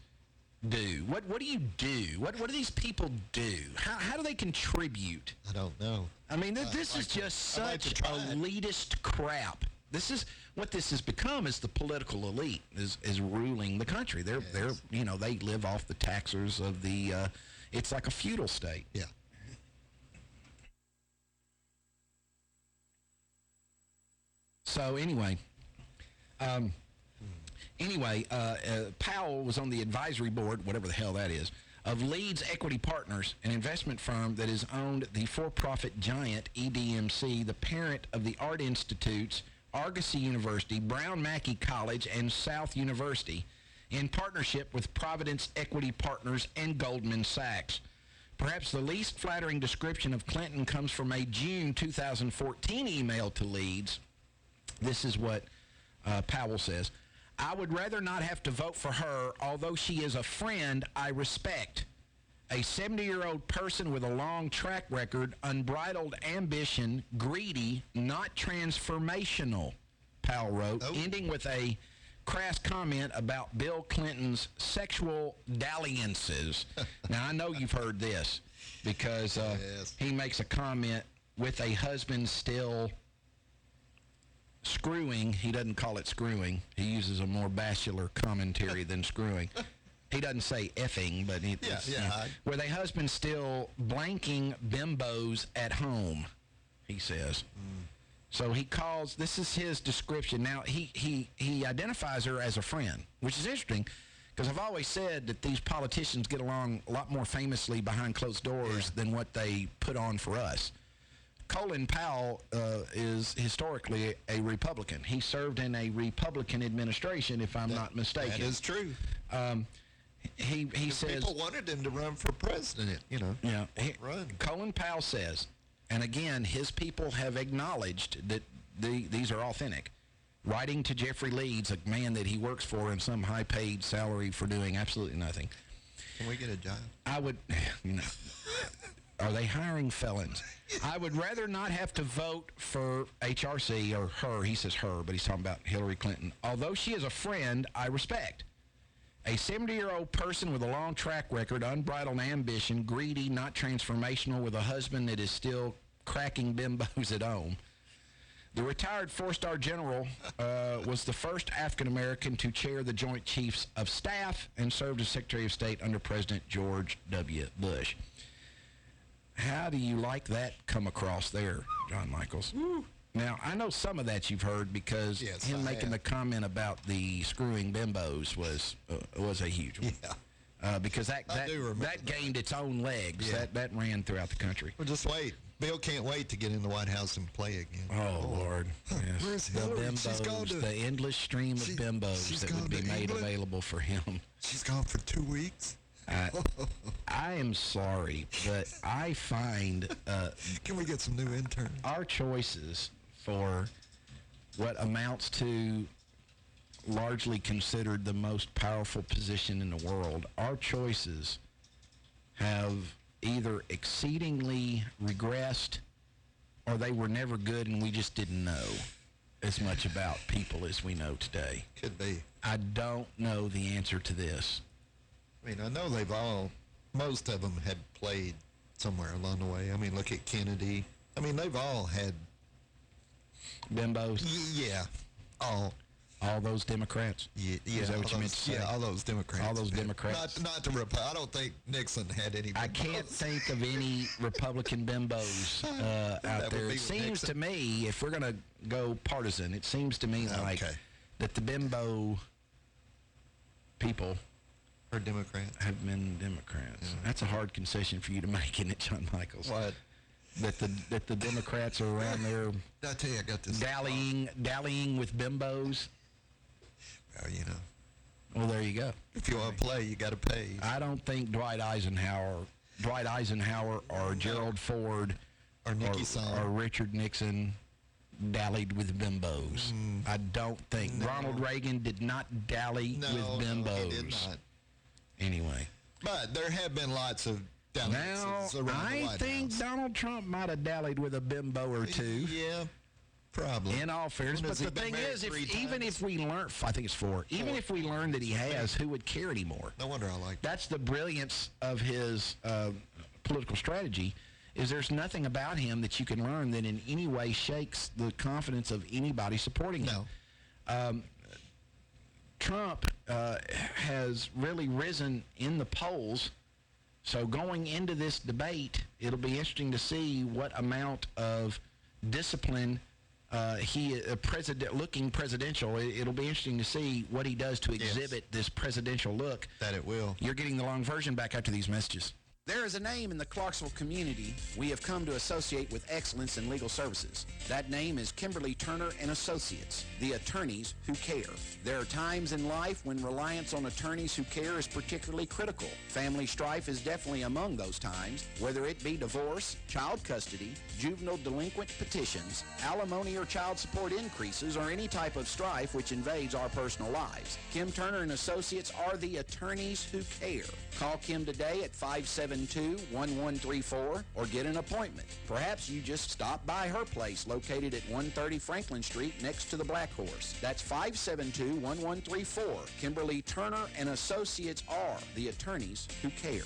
do? What do you do? What do these people do? How do they contribute? I don't know. I mean, this is just such elitist crap. This is what this has become, is the political elite is ruling the country. They're they live off the taxes of the it's like a feudal state. Yeah. So anyway, Powell was on the advisory board, whatever the hell that is, of Leeds Equity Partners, an investment firm that has owned the for-profit giant EDMC, the parent of the Art Institutes, Argosy University, Brown Mackie College, and South University, in partnership with Providence Equity Partners and Goldman Sachs. Perhaps the least flattering description of Clinton comes from a June 2014 email to Leeds. This is what Powell says. I would rather not have to vote for her, although she is a friend I respect. A 70-year-old person with a long track record, unbridled ambition, greedy, not transformational, Powell wrote, ending with a crass comment about Bill Clinton's sexual dalliances. Now, I know you've heard this because he makes a comment with a husband still screwing. He doesn't call it screwing. He uses a more bachelor commentary than screwing. He doesn't say effing, but where they husbands still blanking bimbos at home, he says. So he calls, this is his description. Now, he identifies her as a friend, which is interesting, because I've always said that these politicians get along a lot more famously behind closed doors than what they put on for us. Colin Powell is historically a Republican. He served in a Republican administration, if I'm not mistaken. That is true. He says people wanted him to run for president, Yeah. Run. Colin Powell says, and again, his people have acknowledged that these are authentic. Writing to Jeffrey Leeds, a man that he works for in some high-paid salary for doing absolutely nothing. Can we get a job? I would, are they hiring felons? I would rather not have to vote for HRC or her. He says her, but he's talking about Hillary Clinton. Although she is a friend I respect. A 70-year-old person with a long track record, unbridled ambition, greedy, not transformational, with a husband that is still cracking bimbos at home. The retired four-star general was the first African-American to chair the Joint Chiefs of Staff and served as Secretary of State under President George W. Bush. How do you like that come across there, John Michaels? Woo. Now, I know some of that you've heard because him making the comment about the screwing bimbos was a huge one. Yeah. Because that gained its own legs. Yeah. That ran throughout the country. Well, just wait. Bill can't wait to get in the White House and play again. Oh, Lord. Yes. Where's the Hillary? bimbos, the endless stream of bimbos that would be made available for him. She's gone for 2 weeks. I am sorry, but I find... Can we get some new interns? Our choices for what amounts to largely considered the most powerful position in the world, our choices have either exceedingly regressed or they were never good and we just didn't know as much about people as we know today. Could be. I don't know the answer to this. I mean, I know most of them had played somewhere along the way. I mean, look at Kennedy. I mean, they've all had bimbos. Yeah, all those Democrats. Yeah, is that what you meant to say? Yeah, all those Democrats. All those Democrats. Not the I don't think Nixon had any. I can't think of any Republican bimbos out there. It seems to me, if we're gonna go partisan, it seems to me like that the bimbo people are Democrats. Have been Democrats. Yeah. That's a hard concession for you to make, isn't it, John Michaels? What? That the Democrats are around there I tell you, I got this dallying with bimbos. Well, Well, there you go. If you want to play, you got to pay. I don't think Dwight Eisenhower or Gerald Ford or Nikki or Richard Nixon dallied with bimbos. I don't think. No. Ronald Reagan did not dally with bimbos. No, he did not. Anyway. But there have been lots of dalliances around the White House. I think Donald Trump might have dallied with a bimbo or two. Yeah, probably. In all fairness. But the thing is, even if we learn, I think it's 4, even if we learn that he has, who would care anymore? No wonder I like that. That's the brilliance of his political strategy, is there's nothing about him that you can learn that in any way shakes the confidence of anybody supporting him. No. Trump has really risen in the polls. So going into this debate, it'll be interesting to see what amount of discipline looking presidential. It'll be interesting to see what he does to exhibit this presidential look. That it will. You're getting the long version back after these messages. There is a name in the Clarksville community we have come to associate with excellence in legal services. That name is Kimberly Turner and Associates, the attorneys who care. There are times in life when reliance on attorneys who care is particularly critical. Family strife is definitely among those times, whether it be divorce, child custody, juvenile delinquent petitions, alimony or child support increases, or any type of strife which invades our personal lives. Kim Turner and Associates are the attorneys who care. Call Kim today at 572-1134 or get an appointment. Perhaps you just stop by her place located at 130 Franklin Street next to the Black Horse. That's 572-1134. Kimberly Turner and Associates are the attorneys who care.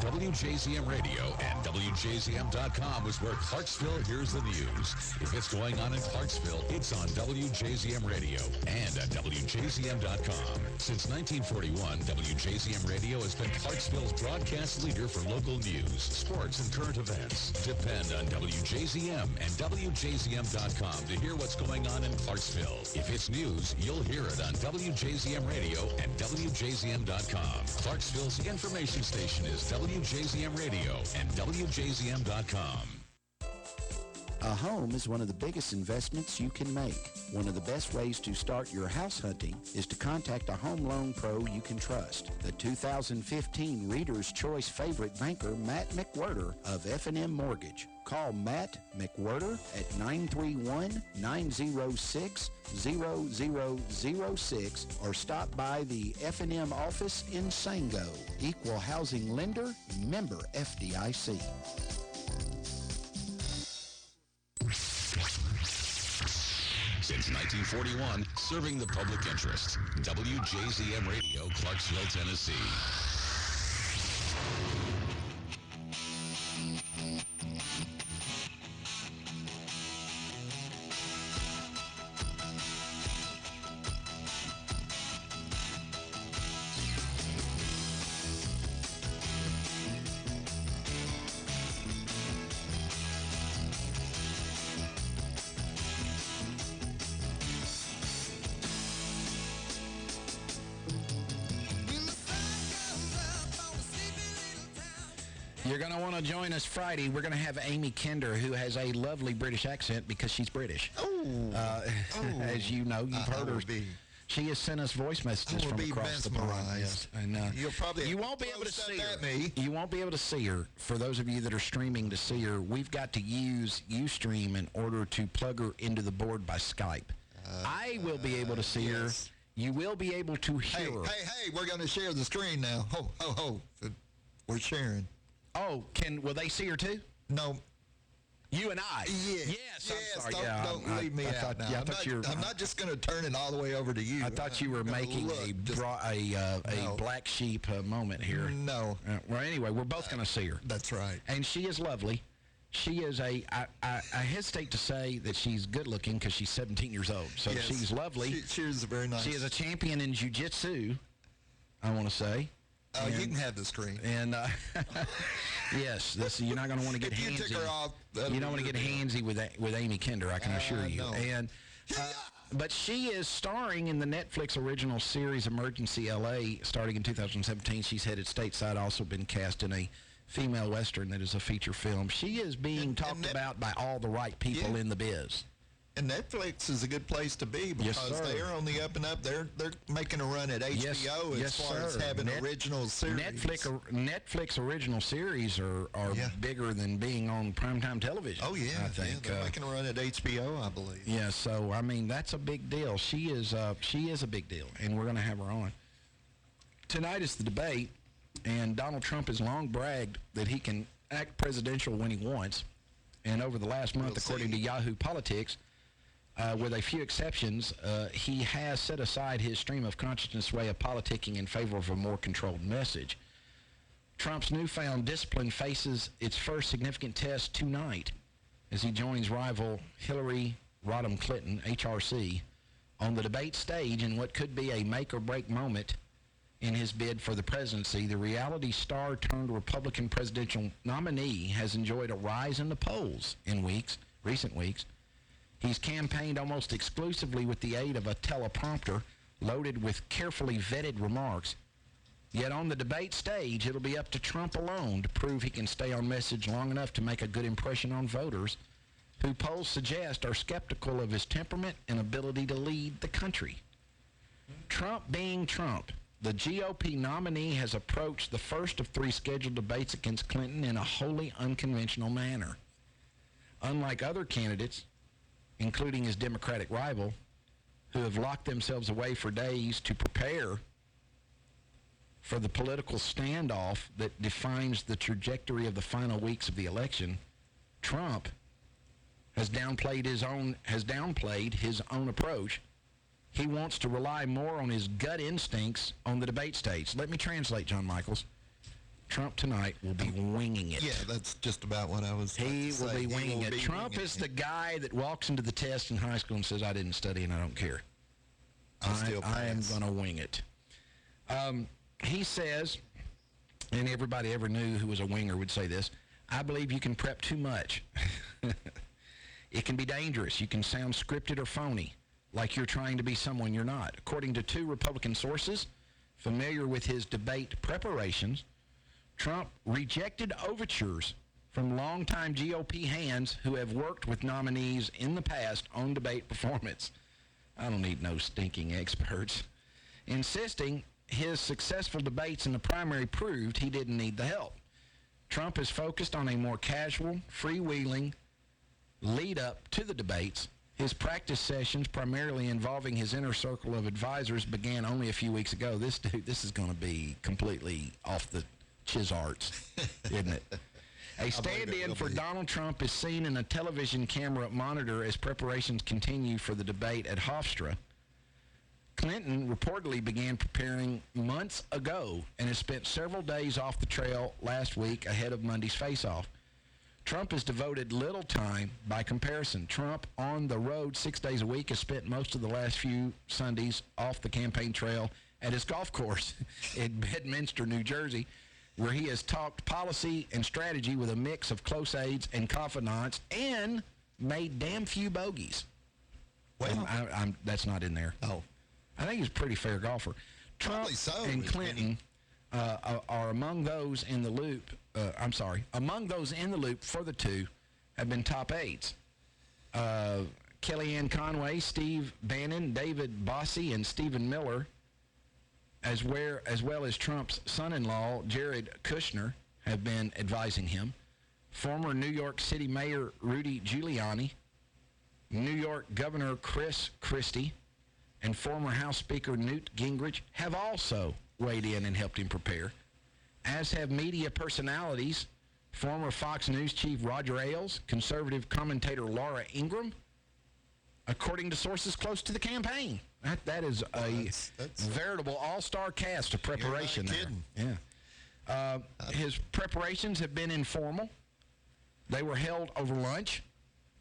WJZM Radio and WJZM.com is where Clarksville hears the news. If it's going on in Clarksville, it's on WJZM Radio and at WJZM.com. Since 1941, WJZM Radio has been Clarksville's broadcast leader for local news, sports, and current events. Depend on WJZM and WJZM.com to hear what's going on in Clarksville. If it's news, you'll hear it on WJZM Radio and WJZM.com. Clarksville's information station is WJZM Radio and WJZM.com. A home is one of the biggest investments you can make. One of the best ways to start your house hunting is to contact a home loan pro you can trust. The 2015 Reader's Choice favorite banker, Matt McWhirter of F&M Mortgage. Call Matt McWhirter at 931-906-0006 or stop by the F&M office in Sango. Equal housing lender, member FDIC. Since 1941, serving the public interest. WJZM Radio, Clarksville, Tennessee. You're going to want to join us Friday. We're going to have Amy Kinder, who has a lovely British accent because she's British. As you know, you've heard her. She has sent us voice messages from across the pond. Yes, and you won't be able to see her. You won't be able to see her. For those of you that are streaming to see her, we've got to use Ustream in order to plug her into the board by Skype. I will be able to see her. You will be able to hear her. Hey, we're going to share the screen now. Ho. We're sharing. Oh, will they see her too? No. You and I? Yes. I'm sorry. Don't leave me out now. I'm not just going to turn it all the way over to you. I thought you were making a black sheep moment here. No. Well, anyway, we're both going to see her. That's right. And she is lovely. She is I hesitate to say that she's good looking because she's 17 years old. So yes, she's lovely. She is very nice. She is a champion in jiu-jitsu, I want to say. Oh, you can have the screen. And yes, you're not going to want to get handsy. If you took her off, you don't want to get handsy with Amy Kinder, I can assure you. No. And but she is starring in the Netflix original series Emergency LA, starting in 2017. She's headed stateside, also been cast in a female western that is a feature film. She is being talked about by all the right people in the biz. And Netflix is a good place to be because they're on the up and up. They're making a run at HBO as far as having original series. Netflix original series are bigger than being on primetime television. Oh, yeah. I think. They're making a run at HBO, I believe. Yeah, so, I mean, that's a big deal. She is a big deal, and we're going to have her on. Tonight is the debate, and Donald Trump has long bragged that he can act presidential when he wants. And over the last month, according to Yahoo Politics, with a few exceptions, he has set aside his stream of consciousness way of politicking in favor of a more controlled message. Trump's newfound discipline faces its first significant test tonight as he joins rival Hillary Rodham Clinton, HRC, on the debate stage in what could be a make-or-break moment in his bid for the presidency. The reality star turned Republican presidential nominee has enjoyed a rise in the polls in recent weeks. He's campaigned almost exclusively with the aid of a teleprompter loaded with carefully vetted remarks. Yet on the debate stage, it'll be up to Trump alone to prove he can stay on message long enough to make a good impression on voters who polls suggest are skeptical of his temperament and ability to lead the country. Trump being Trump, the GOP nominee has approached the first of 3 scheduled debates against Clinton in a wholly unconventional manner. Unlike other candidates, including his Democratic rival, who have locked themselves away for days to prepare for the political standoff that defines the trajectory of the final weeks of the election, Trump has downplayed his own approach. He wants to rely more on his gut instincts on the debate stage. Let me translate, John Michaels. Trump tonight will be winging it. Yeah, that's just about what I was He will say. be winging it. Trump winging is the guy that walks into the test in high school and says, I didn't study and I don't care. I am going to wing it. He says, and everybody ever knew who was a winger would say this, I believe you can prep too much. It can be dangerous. You can sound scripted or phony, like you're trying to be someone you're not. According to 2 Republican sources familiar with his debate preparations, Trump rejected overtures from longtime GOP hands who have worked with nominees in the past on debate performance. I don't need no stinking experts. Insisting his successful debates in the primary proved he didn't need the help. Trump is focused on a more casual, freewheeling lead up to the debates. His practice sessions, primarily involving his inner circle of advisors, began only a few weeks ago. This is going to be completely off the Chizarts, isn't it? A stand-in for Donald Trump is seen in a television camera monitor as preparations continue for the debate at Hofstra. Clinton reportedly began preparing months ago and has spent several days off the trail last week ahead of Monday's face-off. Trump has devoted little time by comparison. Trump, on the road 6 days a week, has spent most of the last few Sundays off the campaign trail at his golf course in Bedminster, New Jersey, where he has talked policy and strategy with a mix of close aides and confidants and made damn few bogeys. Well, that's not in there. Oh. I think he's a pretty fair golfer. Trump and Clinton are among those in the loop. Among those in the loop for the two have been top aides. Kellyanne Conway, Steve Bannon, David Bossie, and Stephen Miller, as well as Trump's son-in-law, Jared Kushner, have been advising him. Former New York City Mayor Rudy Giuliani, New York Governor Chris Christie, and former House Speaker Newt Gingrich have also weighed in and helped him prepare, as have media personalities, former Fox News chief Roger Ailes, conservative commentator Laura Ingraham, according to sources close to the campaign. That is that's veritable all-star cast of preparation there. Yeah. His preparations have been informal. They were held over lunch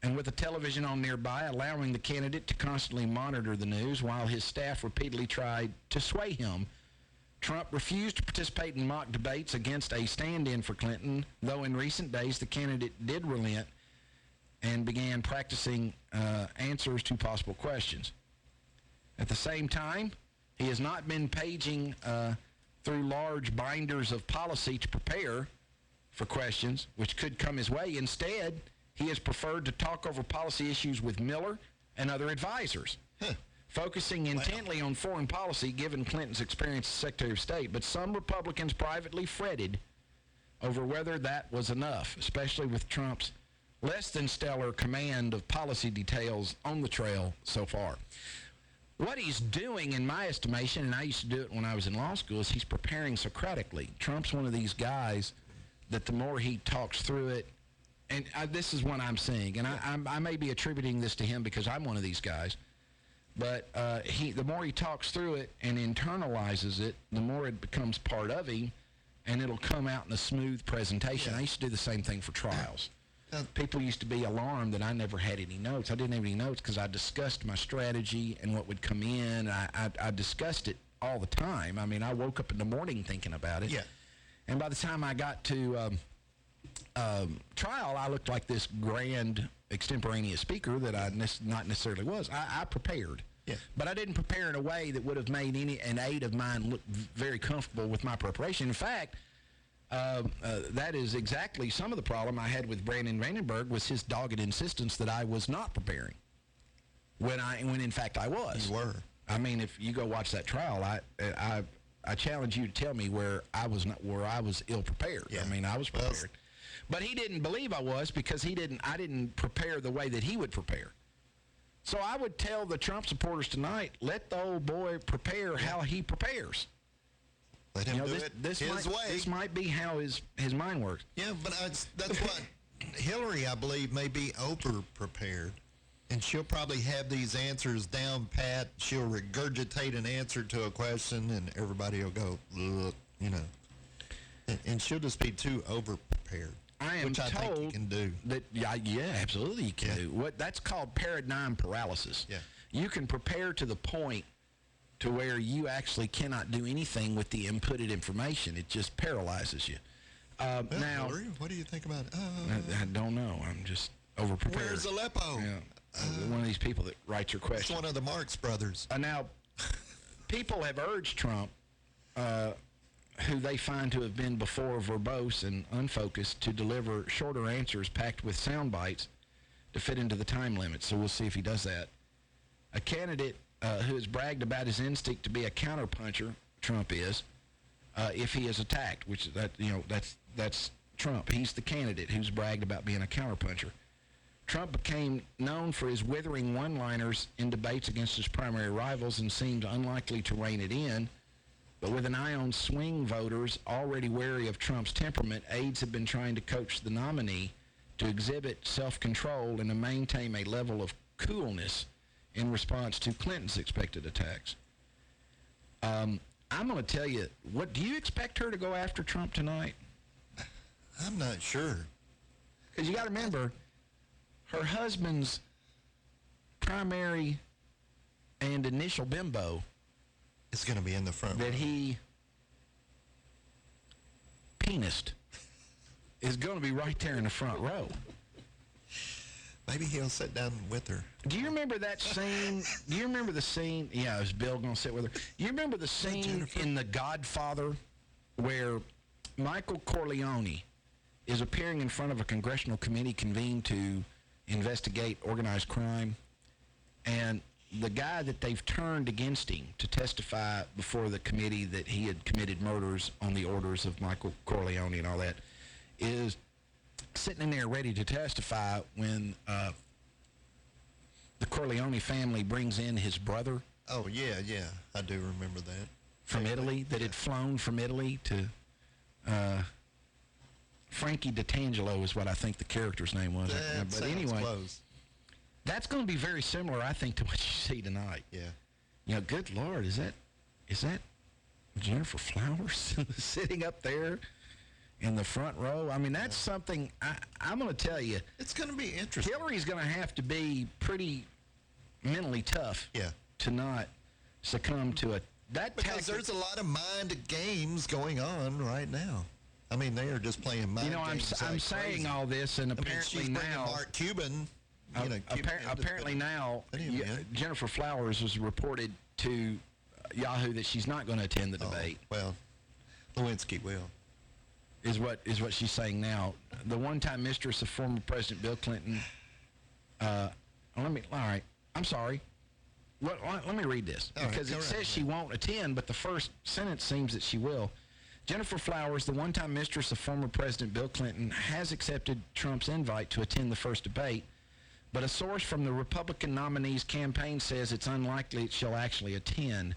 and with a television on nearby, allowing the candidate to constantly monitor the news while his staff repeatedly tried to sway him. Trump refused to participate in mock debates against a stand-in for Clinton, though in recent days the candidate did relent and began practicing answers to possible questions. At the same time, he has not been paging through large binders of policy to prepare for questions, which could come his way. Instead, he has preferred to talk over policy issues with Miller and other advisors, focusing intently on foreign policy given Clinton's experience as Secretary of State. But some Republicans privately fretted over whether that was enough, especially with Trump's less than stellar command of policy details on the trail so far. What he's doing, in my estimation, and I used to do it when I was in law school, is he's preparing Socratically. Trump's one of these guys that the more he talks through it, and this is what I'm seeing, and I may be attributing this to him because I'm one of these guys, but the more he talks through it and internalizes it, the more it becomes part of him, and it'll come out in a smooth presentation. Yeah. I used to do the same thing for trials. People used to be alarmed that I never had any notes. I didn't have any notes because I discussed my strategy and what would come in. I discussed it all the time. I mean, I woke up in the morning thinking about it. Yeah. And by the time I got to trial, I looked like this grand extemporaneous speaker that I not necessarily was. I prepared. Yeah. But I didn't prepare in a way that would have made an aide of mine look very comfortable with my preparation. In fact, that is exactly some of the problem I had with Brandon Vandenberg was his dogged insistence that I was not preparing when in fact I was. You were. I mean, if you go watch that trial, I challenge you to tell me where I was ill prepared. Yeah. I mean, I was prepared. But he didn't believe I was because I didn't prepare the way that he would prepare. So I would tell the Trump supporters tonight, let the old boy prepare how he prepares. Let him do it his way. This might be how his mind works. Yeah, but that's what Hillary, I believe, may be over-prepared. And she'll probably have these answers down pat. She'll regurgitate an answer to a question, and everybody will go, look, you know. And she'll just be too over-prepared. I am which I told think you can do. that, yeah, absolutely you can do. That's called paradigm paralysis. Yeah. You can prepare to the point to where you actually cannot do anything with the inputted information. It just paralyzes you. Well, now, Hillary, what do you think about it? I don't know. I'm just over-prepared. Where's Aleppo? Yeah. One of these people that writes your It's question. one of the Marx brothers. Now, people have urged Trump, who they find to have been before verbose and unfocused, to deliver shorter answers packed with sound bites to fit into the time limit. So we'll see if he does that. A candidate who has bragged about his instinct to be a counterpuncher, Trump is, if he is attacked, which that's Trump. He's the candidate who's bragged about being a counterpuncher. Trump became known for his withering one-liners in debates against his primary rivals and seemed unlikely to rein it in. But with an eye on swing voters already wary of Trump's temperament, aides have been trying to coach the nominee to exhibit self-control and to maintain a level of coolness in response to Clinton's expected attacks. I'm going to tell you, what do you expect her to go after Trump tonight? I'm not sure. Because you got to remember, her husband's primary and initial bimbo It's going to be in the front row. that he penised is going to be right there in the front row. Maybe he'll sit down with her. Do you remember that scene? Do you remember the scene? Yeah, is Bill going to sit with her? Do you remember the scene Jennifer. in The Godfather where Michael Corleone is appearing in front of a congressional committee convened to investigate organized crime, and the guy that they've turned against him to testify before the committee that he had committed murders on the orders of Michael Corleone and all that is sitting in there ready to testify when the Corleone family brings in his brother Oh, yeah, I do remember that. from Italy that had flown from Italy to Frankie D'Angelo is what I think the character's name was. That But sounds anyway, close. that's going to be very similar, I think, to what you see tonight. Yeah. You know, good Lord, is that Jennifer Flowers sitting up there in the front row? I mean, that's something I'm going to tell you. It's going to be interesting. Hillary's going to have to be pretty mentally tough Yeah. to not succumb to that Because tactic. there's a lot of mind games going on right now. I mean, they are just playing mind You know, games. I'm like saying crazy. all this, and I mean, apparently she's bringing now, Mark Cuban. You know, apparently now, Jennifer Flowers was reported to Yahoo that she's not going to attend the debate. Well, Lewinsky will. Is what she's saying now. The one-time mistress of former President Bill Clinton. All right. I'm sorry. Let me read this All right, because go it right says ahead. she won't attend, but the first sentence seems that she will. Jennifer Flowers, the one-time mistress of former President Bill Clinton, has accepted Trump's invite to attend the first debate, but a source from the Republican nominee's campaign says it's unlikely she'll actually attend.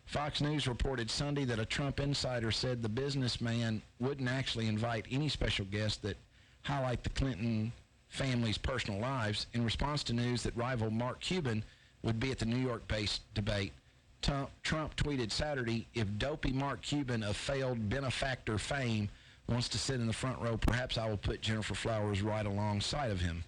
Fox News reported Sunday that a Trump insider said the businessman wouldn't actually invite any special guests that highlight the Clinton family's personal lives. In response to news that rival Mark Cuban would be at the New York-based debate, Trump tweeted Saturday, if dopey Mark Cuban of failed benefactor fame wants to sit in the front row, perhaps I will put Jennifer Flowers right alongside of him.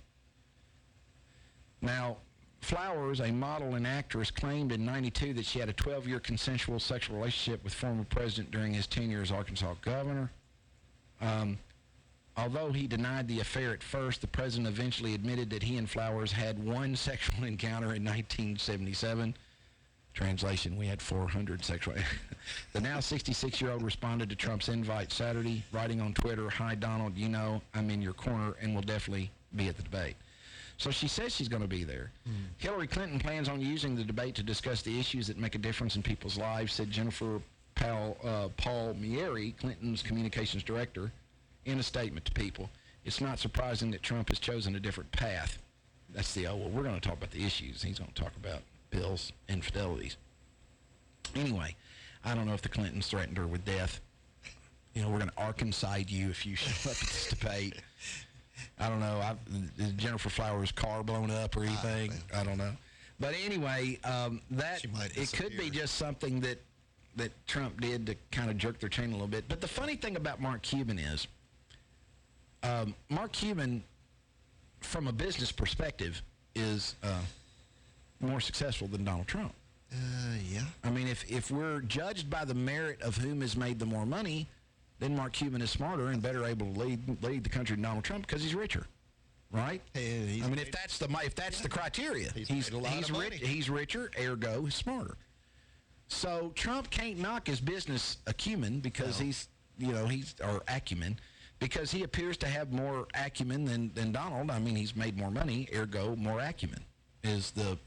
Now, Flowers, a model and actress, claimed in '92 that she had a 12-year consensual sexual relationship with former president during his tenure as Arkansas governor. Although he denied the affair at first, the president eventually admitted that he and Flowers had one sexual encounter in 1977. Translation, we had 400 sexual... The now 66-year-old responded to Trump's invite Saturday, writing on Twitter, "Hi, Donald, you know I'm in your corner and will definitely be at the debate." So she says she's going to be there. Hillary Clinton plans on using the debate to discuss the issues that make a difference in people's lives, said Jennifer Palmieri, Clinton's communications director, in a statement to People. It's not surprising that Trump has chosen a different path. That's the, we're going to talk about the issues. He's going to talk about Bill's infidelities. Anyway, I don't know if the Clintons threatened her with death. You know, we're going to Arkansas you if you show up at this debate. I don't know. Is Jennifer Flowers' car blown up or anything? I don't know. But anyway, that She might it could be disappear. just something that that Trump did to kind of jerk their chain a little bit. But the funny thing about Mark Cuban is, Mark Cuban, from a business perspective, is more successful than Donald Trump. Yeah. I mean, if we're judged by the merit of whom has made the more money, then Mark Cuban is smarter and better able to lead the country than Donald Trump because he's richer, right? Hey, I mean, if that's the criteria, he's richer, ergo he's smarter. So Trump can't knock his business acumen because he's or acumen, because he appears to have more acumen than Donald. I mean, he's made more money, ergo more acumen is the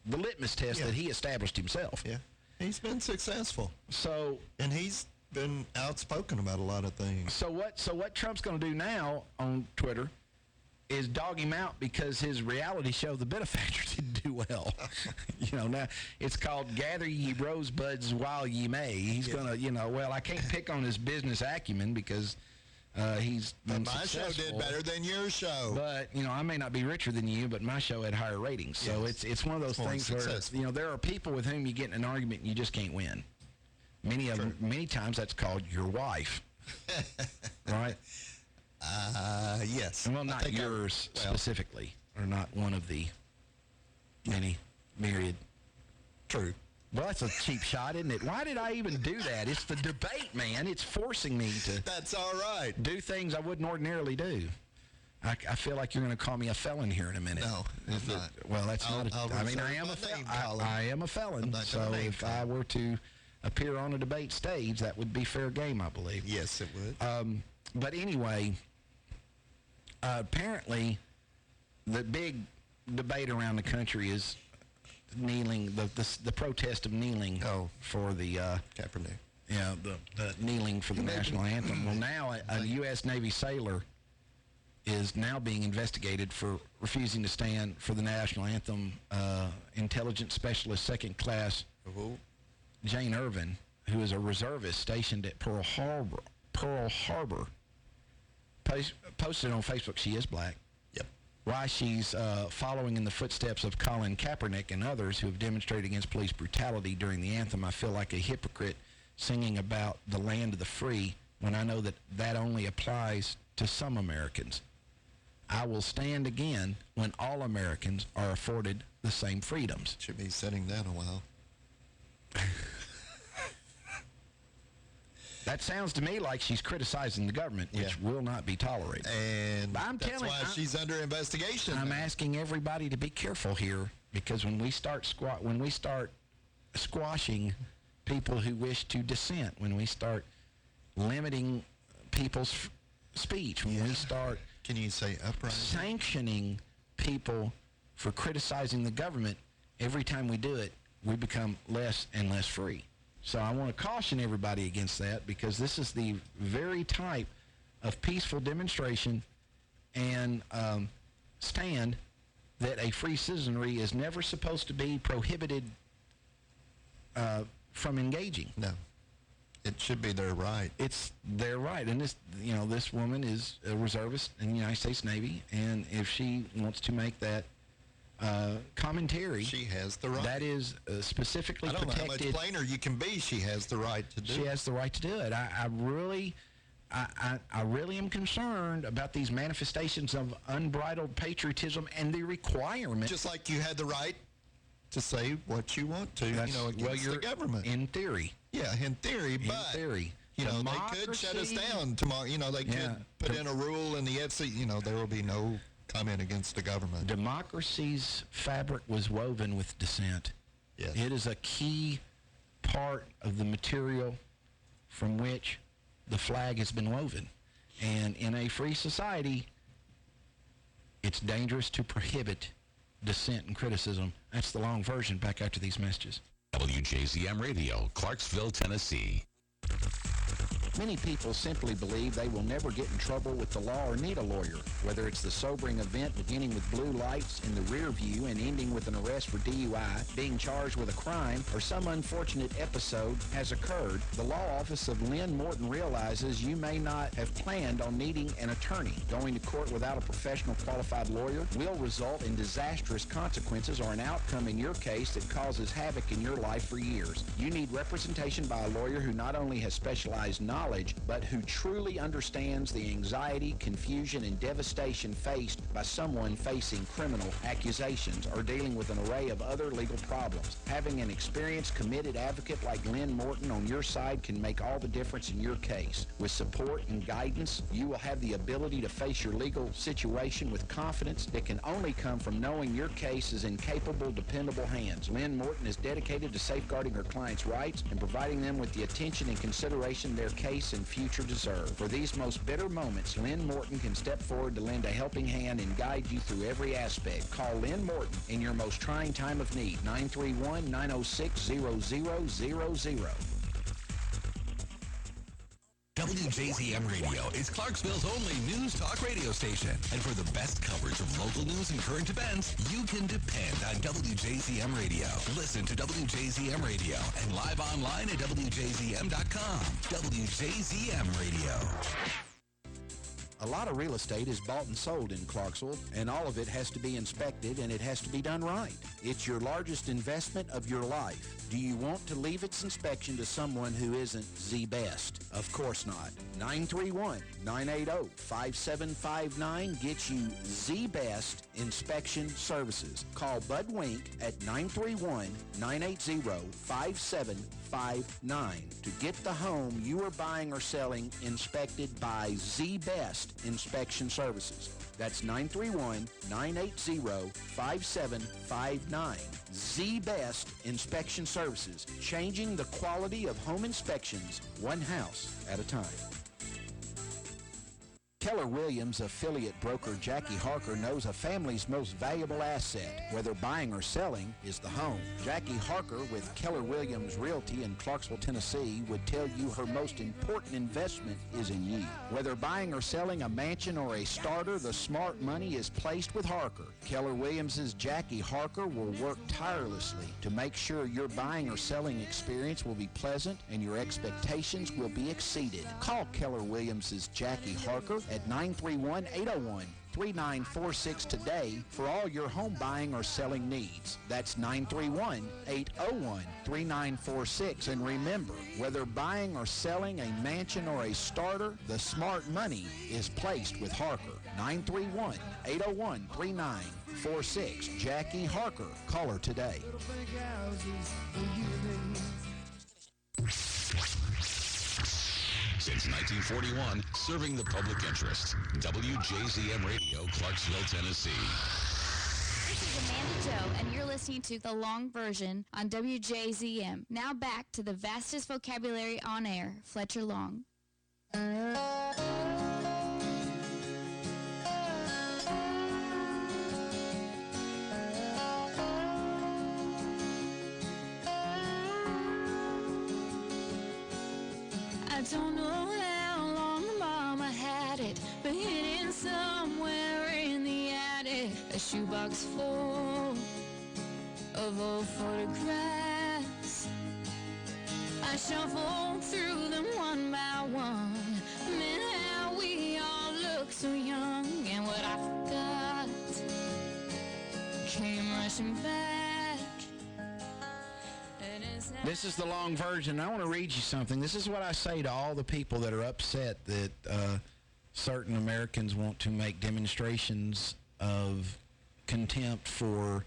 litmus test that he established himself. Yeah, he's been successful. So, and he's been outspoken about a lot of things. So what Trump's going to do now on Twitter is dog him out because his reality show, The Benefactor, didn't do well. Now it's called Gather Ye Rosebuds While Ye May. He's going to, I can't pick on his business acumen because he's been successful. Show did better than your show. But, I may not be richer than you, but my show had higher ratings. So it's one of those things where, there are people with whom you get in an argument and you just can't win. Many times that's called your wife, right? Yes. Well, not yours specifically, or not one of the many myriad. True. Well, that's a cheap shot, isn't it? Why did I even do that? It's the debate, man. It's forcing me to. That's all right. Do things I wouldn't ordinarily do. I feel like you're going to call me a felon here in a minute. No, I'm not. Well, that's not. I am a felon. I am a felon. So if I were to appear on a debate stage, that would be fair game, I believe. Yes, it would. But anyway, apparently, the big debate around the country is kneeling, the protest of kneeling for the Kaepernick. Yeah, the kneeling for the national anthem. Well, now a U.S. Navy sailor is now being investigated for refusing to stand for the national anthem. Intelligence Specialist Second Class Jane Irvin, who is a reservist stationed at Pearl Harbor, posted on Facebook she is black. Yep. Why she's following in the footsteps of Colin Kaepernick and others who have demonstrated against police brutality during the anthem. I feel like a hypocrite singing about the land of the free when I know that only applies to some Americans. I will stand again when all Americans are afforded the same freedoms. Should be sitting down a while. That sounds to me like she's criticizing the government, which will not be tolerated. And that's why she's under investigation. I'm asking everybody to be careful here, because when we start squashing people who wish to dissent, when we start limiting people's speech, when we start sanctioning people for criticizing the government, every time we do it, we become less and less free. So I want to caution everybody against that, because this is the very type of peaceful demonstration and stand that a free citizenry is never supposed to be prohibited from engaging. No. It should be their right. It's their right. And this woman is a reservist in the United States Navy, and if she wants to make that commentary, she has the right. That is specifically protected. I don't know how much plainer you can be. She has the right to do it. She has the right to do it. I really am concerned about these manifestations of unbridled patriotism and the requirement. Just like you had the right to say what you want to, against the government. In theory. Yeah, in theory, but theory. They could shut us down tomorrow. They could put in a rule in the FC. There will be no comment against the government. Democracy's fabric was woven with dissent. Yes. It is a key part of the material from which the flag has been woven. And in a free society, it's dangerous to prohibit dissent and criticism. That's the long version. Back after these messages. WJZM Radio, Clarksville, Tennessee. Many people simply believe they will never get in trouble with the law or need a lawyer, whether it's the sobering event beginning with blue lights in the rear view and ending with an arrest for DUI, being charged with a crime, or some unfortunate episode has occurred. The law office of Lynn Morton realizes you may not have planned on needing an attorney. Going to court without a professional qualified lawyer will result in disastrous consequences or an outcome in your case that causes havoc in your life for years. You need representation by a lawyer who not only has specialized knowledge, but who truly understands the anxiety, confusion, and devastation faced by someone facing criminal accusations or dealing with an array of other legal problems. Having an experienced, committed advocate like Lynn Morton on your side can make all the difference in your case. With support and guidance, you will have the ability to face your legal situation with confidence that can only come from knowing your case is in capable, dependable hands. Lynn Morton is dedicated to safeguarding her clients' rights and providing them with the attention and consideration their case and future deserve. For these most bitter moments, Lynn Morton can step forward to lend a helping hand and guide you through every aspect. Call Lynn Morton in your most trying time of need, 931-906-0000. WJZM Radio is Clarksville's only news talk radio station. And for the best coverage of local news and current events, you can depend on WJZM Radio. Listen to WJZM Radio and live online at WJZM.com. WJZM Radio. A lot of real estate is bought and sold in Clarksville, and all of it has to be inspected, and it has to be done right. It's your largest investment of your life. Do you want to leave its inspection to someone who isn't the best? Of course not. 931-980-5759 gets you the best inspection services. Call Bud Wink at 931-980-5759 to get the home you are buying or selling inspected by the best inspection services. That's 931-980-5759. The best inspection services, changing the quality of home inspections one house at a time. Keller Williams affiliate broker Jackie Harker knows a family's most valuable asset, whether buying or selling, is the home. Jackie Harker with Keller Williams Realty in Clarksville, Tennessee would tell you her most important investment is in you. Whether buying or selling a mansion or a starter, the smart money is placed with Harker. Keller Williams' Jackie Harker will work tirelessly to make sure your buying or selling experience will be pleasant and your expectations will be exceeded. Call Keller Williams' Jackie Harker at 931-801-3946 today for all your home buying or selling needs. That's 931-801-3946. And remember, whether buying or selling a mansion or a starter, the smart money is placed with Harker. 931-801-3946. Jackie Harker. Call her today. Since 1941, serving the public interest. WJZM Radio, Clarksville, Tennessee. This is Amanda Joe, and you're listening to the long version on WJZM. Now back to the vastest vocabulary on air, Fletcher Long. I don't know how long Mama had it, but hidden somewhere in the attic, a shoebox full of old photographs. I shuffled through them one by one, and how we all look so young, and what I forgot came rushing back. This is the long version. I want to read you something. This is what I say to all the people that are upset that certain Americans want to make demonstrations of contempt for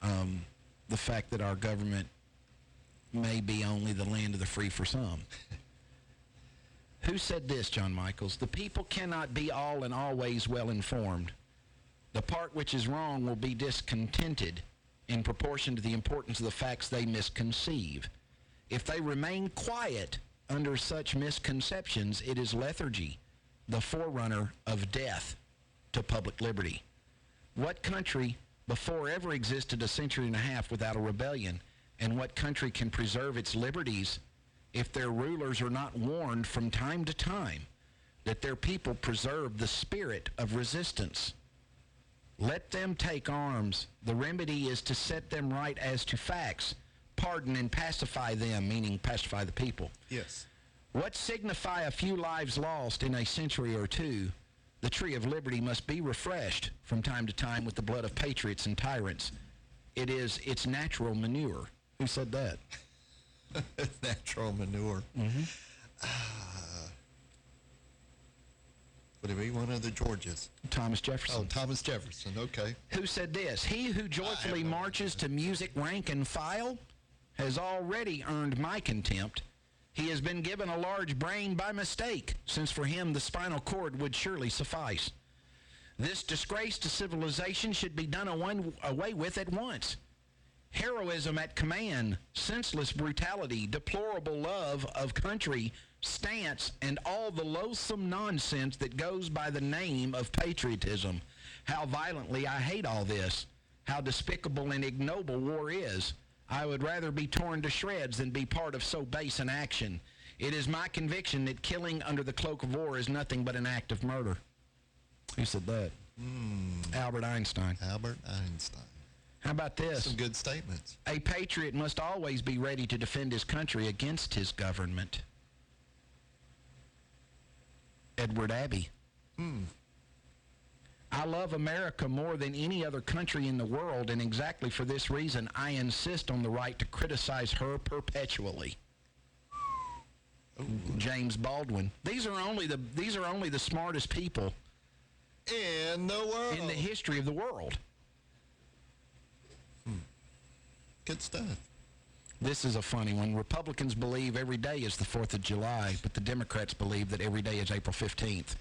the fact that our government may be only the land of the free for some. Who said this, John Michaels? The people cannot be all and always well informed. The part which is wrong will be discontented in proportion to the importance of the facts they misconceive. If they remain quiet under such misconceptions, it is lethargy, the forerunner of death to public liberty. What country before ever existed a century and a half without a rebellion, and what country can preserve its liberties if their rulers are not warned from time to time that their people preserve the spirit of resistance. Let them take arms. The remedy is to set them right as to facts, pardon and pacify them, meaning pacify the people. Yes. What signify a few lives lost in a century or two? The tree of liberty must be refreshed from time to time with the blood of patriots and tyrants. It is its natural manure. Who said that? Natural manure. Mm-hmm. Would it be one of the Georges? Thomas Jefferson. Oh, Thomas Jefferson, okay. Who said this? He who joyfully marches to music rank and file has already earned my contempt. He has been given a large brain by mistake, since for him the spinal cord would surely suffice. This disgrace to civilization should be done away with at once. Heroism at command, senseless brutality, deplorable love of country, stance, and all the loathsome nonsense that goes by the name of patriotism. How violently I hate all this. How despicable and ignoble war is. I would rather be torn to shreds than be part of so base an action. It is my conviction that killing under the cloak of war is nothing but an act of murder. Who said that? Albert Einstein. Albert Einstein. How about this? Some good statements. A patriot must always be ready to defend his country against his government. Edward Abbey. I love America more than any other country in the world, and exactly for this reason, I insist on the right to criticize her perpetually. James Baldwin. These are only the smartest people in the world. In the history of the world. Good stuff. This is a funny one. Republicans believe every day is the 4th of July, but the Democrats believe that every day is April 15th.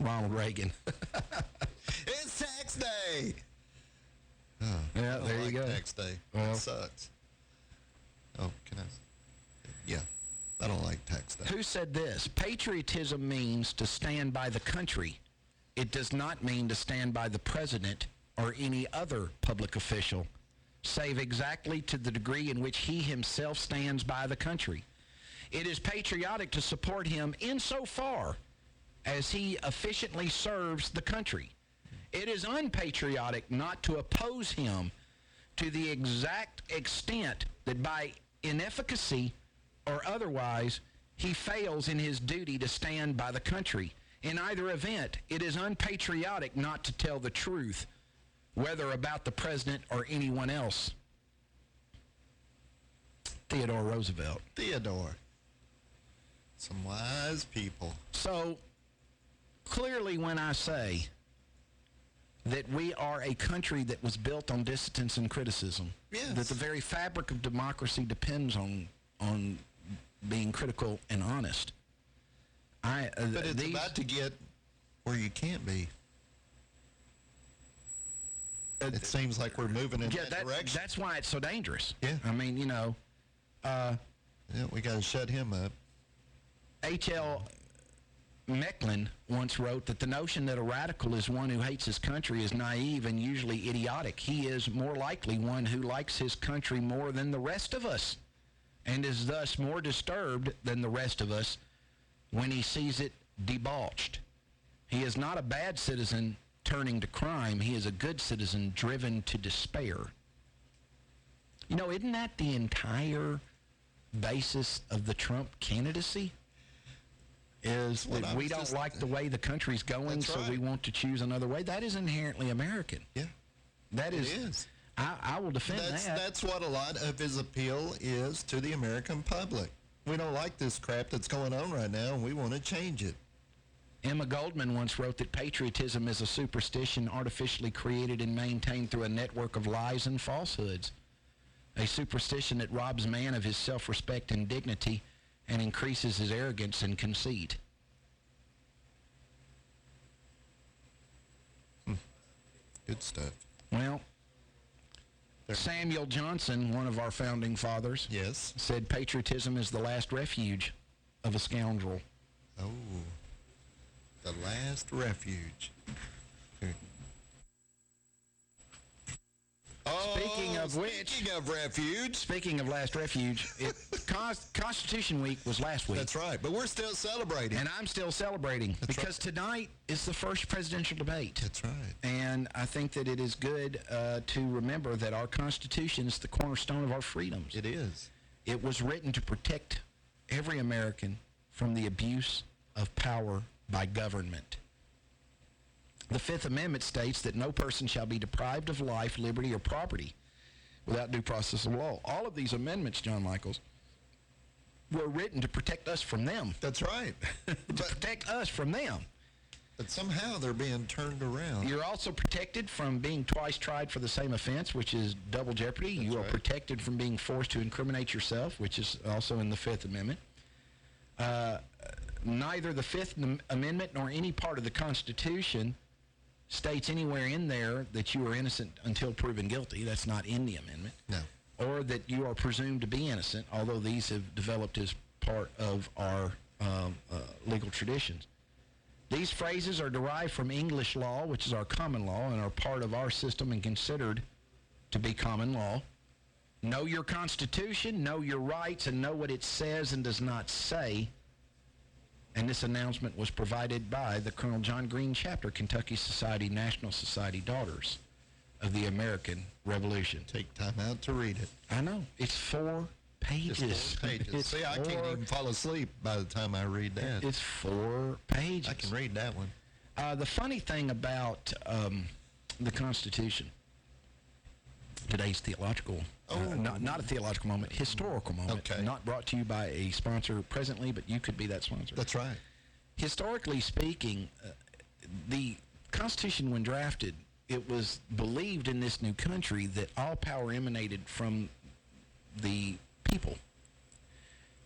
Ronald Reagan. It's tax day. Yeah, there you go. Tax day. Well, that sucks. Oh, can I? Yeah, I don't like tax day. Who said this? Patriotism means to stand by the country. It does not mean to stand by the president or any other public official, save exactly to the degree in which he himself stands by the country. It is patriotic to support him insofar as he efficiently serves the country. It is unpatriotic not to oppose him to the exact extent that by inefficacy or otherwise he fails in his duty to stand by the country. In either event, it is unpatriotic not to tell the truth, whether about the president or anyone else. Theodore Roosevelt. Theodore. Some wise people. So, clearly when I say that we are a country that was built on dissidence and criticism, yes, that the very fabric of democracy depends on being critical and honest. But it's about to get where you can't be. It seems like we're moving in that direction. That's why it's so dangerous. Yeah. I mean, yeah, we got to shut him up. H.L. Mecklin once wrote that the notion that a radical is one who hates his country is naive and usually idiotic. He is more likely one who likes his country more than the rest of us and is thus more disturbed than the rest of us when he sees it debauched. He is not a bad citizen turning to crime. He is a good citizen driven to despair. Isn't that the entire basis of the Trump candidacy? Is that we don't like the way the country's going, so we want to choose another way. That is inherently American. Yeah. That is. It is. I will defend that. That's what a lot of his appeal is to the American public. We don't like this crap that's going on right now, and we want to change it. Emma Goldman once wrote that patriotism is a superstition artificially created and maintained through a network of lies and falsehoods. A superstition that robs man of his self-respect and dignity and increases his arrogance and conceit. Good stuff. Well, Samuel Johnson, one of our founding fathers, yes, said patriotism is the last refuge of a scoundrel. Oh, the last refuge. Speaking of refuge, speaking of last refuge, it Constitution Week was last week. That's right, but we're still celebrating. And I'm still celebrating because tonight is the first presidential debate. That's right. And I think that it is good to remember that our Constitution is the cornerstone of our freedoms. It is. It was written to protect every American from the abuse of power by government. The Fifth Amendment states that no person shall be deprived of life, liberty, or property without due process of law. All of these amendments, John Michaels, were written to protect us from them. That's right. To protect us from them. But somehow they're being turned around. You're also protected from being twice tried for the same offense, which is double jeopardy. You are protected from being forced to incriminate yourself, which is also in the Fifth Amendment. Neither the Fifth Amendment nor any part of the Constitution states anywhere in there that you are innocent until proven guilty. That's not in the amendment. No. Or that you are presumed to be innocent, although these have developed as part of our legal traditions. These phrases are derived from English law, which is our common law, and are part of our system and considered to be common law. Know your Constitution, know your rights, and know what it says and does not say. And this announcement was provided by the Colonel John Green Chapter, Kentucky Society, National Society Daughters of the American Revolution. Take time out to read it. I know. It's 4 pages. Just 4 pages. It's See, I can't even fall asleep by the time I read that. It's 4 pages. I can read that one. The funny thing about the Constitution, today's theological, not a theological moment, historical moment. Okay. Not brought to you by a sponsor presently, but you could be that sponsor. That's right. Historically speaking, the Constitution, when drafted, it was believed in this new country that all power emanated from the people.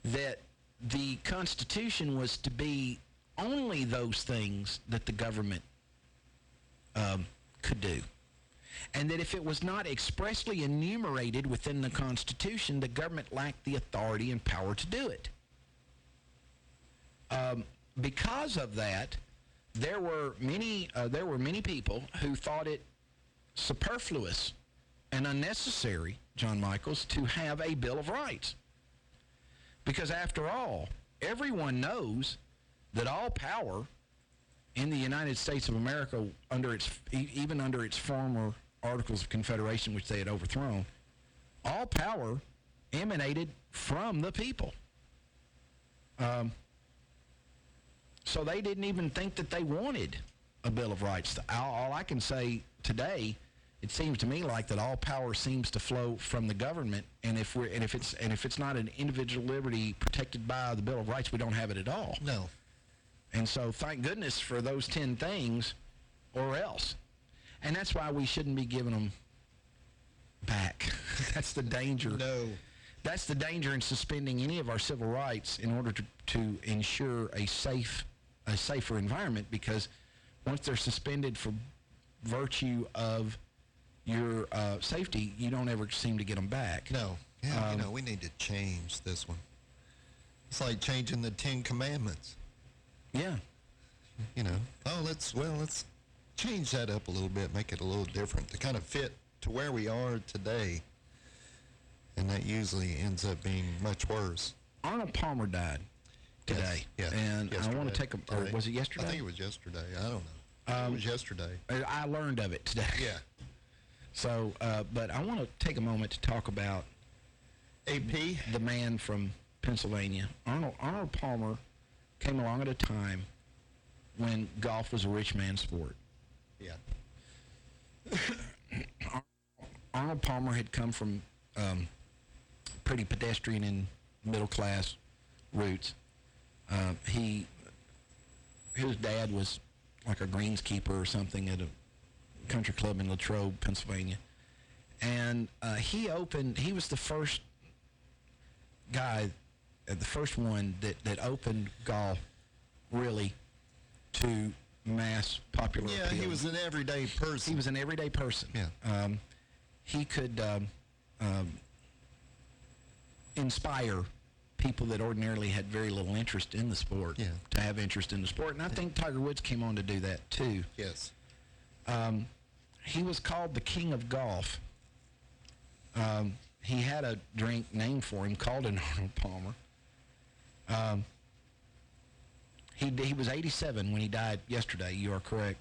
That the Constitution was to be only those things that the government could do. And that if it was not expressly enumerated within the Constitution, the government lacked the authority and power to do it. Because of that, there were many people who thought it superfluous and unnecessary, John Michaels, to have a Bill of Rights. Because after all, everyone knows that all power in the United States of America, even under its former Articles of Confederation, which they had overthrown, all power emanated from the people. So they didn't even think that they wanted a Bill of Rights. All I can say today, it seems to me like that all power seems to flow from the government, and if it's not an individual liberty protected by the Bill of Rights, we don't have it at all. No. And so thank goodness for those 10 things, or else. And that's why we shouldn't be giving them back. That's the danger. No. That's the danger in suspending any of our civil rights in order to ensure a safer environment, because once they're suspended for virtue of your safety, you don't ever seem to get them back. No. Yeah, we need to change this one. It's like changing the 10 Commandments. Yeah. Let's change that up a little bit, make it a little different to kind of fit to where we are today. And that usually ends up being much worse. Arnold Palmer died today. Yes. And yesterday. I want to take or was it yesterday? I think it was yesterday. I don't know. It was yesterday. I learned of it today. Yeah. So, but I want to take a moment to talk about AP, the man from Pennsylvania. Arnold Palmer came along at a time when golf was a rich man's sport. Yeah. Arnold Palmer had come from pretty pedestrian and middle-class roots. His dad was like a greenskeeper or something at a country club in Latrobe, Pennsylvania. And he was the first guy, the first one that opened golf really to mass popular appeal. Yeah, he was an everyday person. He was an everyday person. Yeah. He could inspire people that ordinarily had very little interest in the sport to have interest in the sport. And I think Tiger Woods came on to do that too. Yes. He was called the King of Golf. he had a drink named for him called an Arnold Palmer. He was 87 when he died yesterday. You are correct.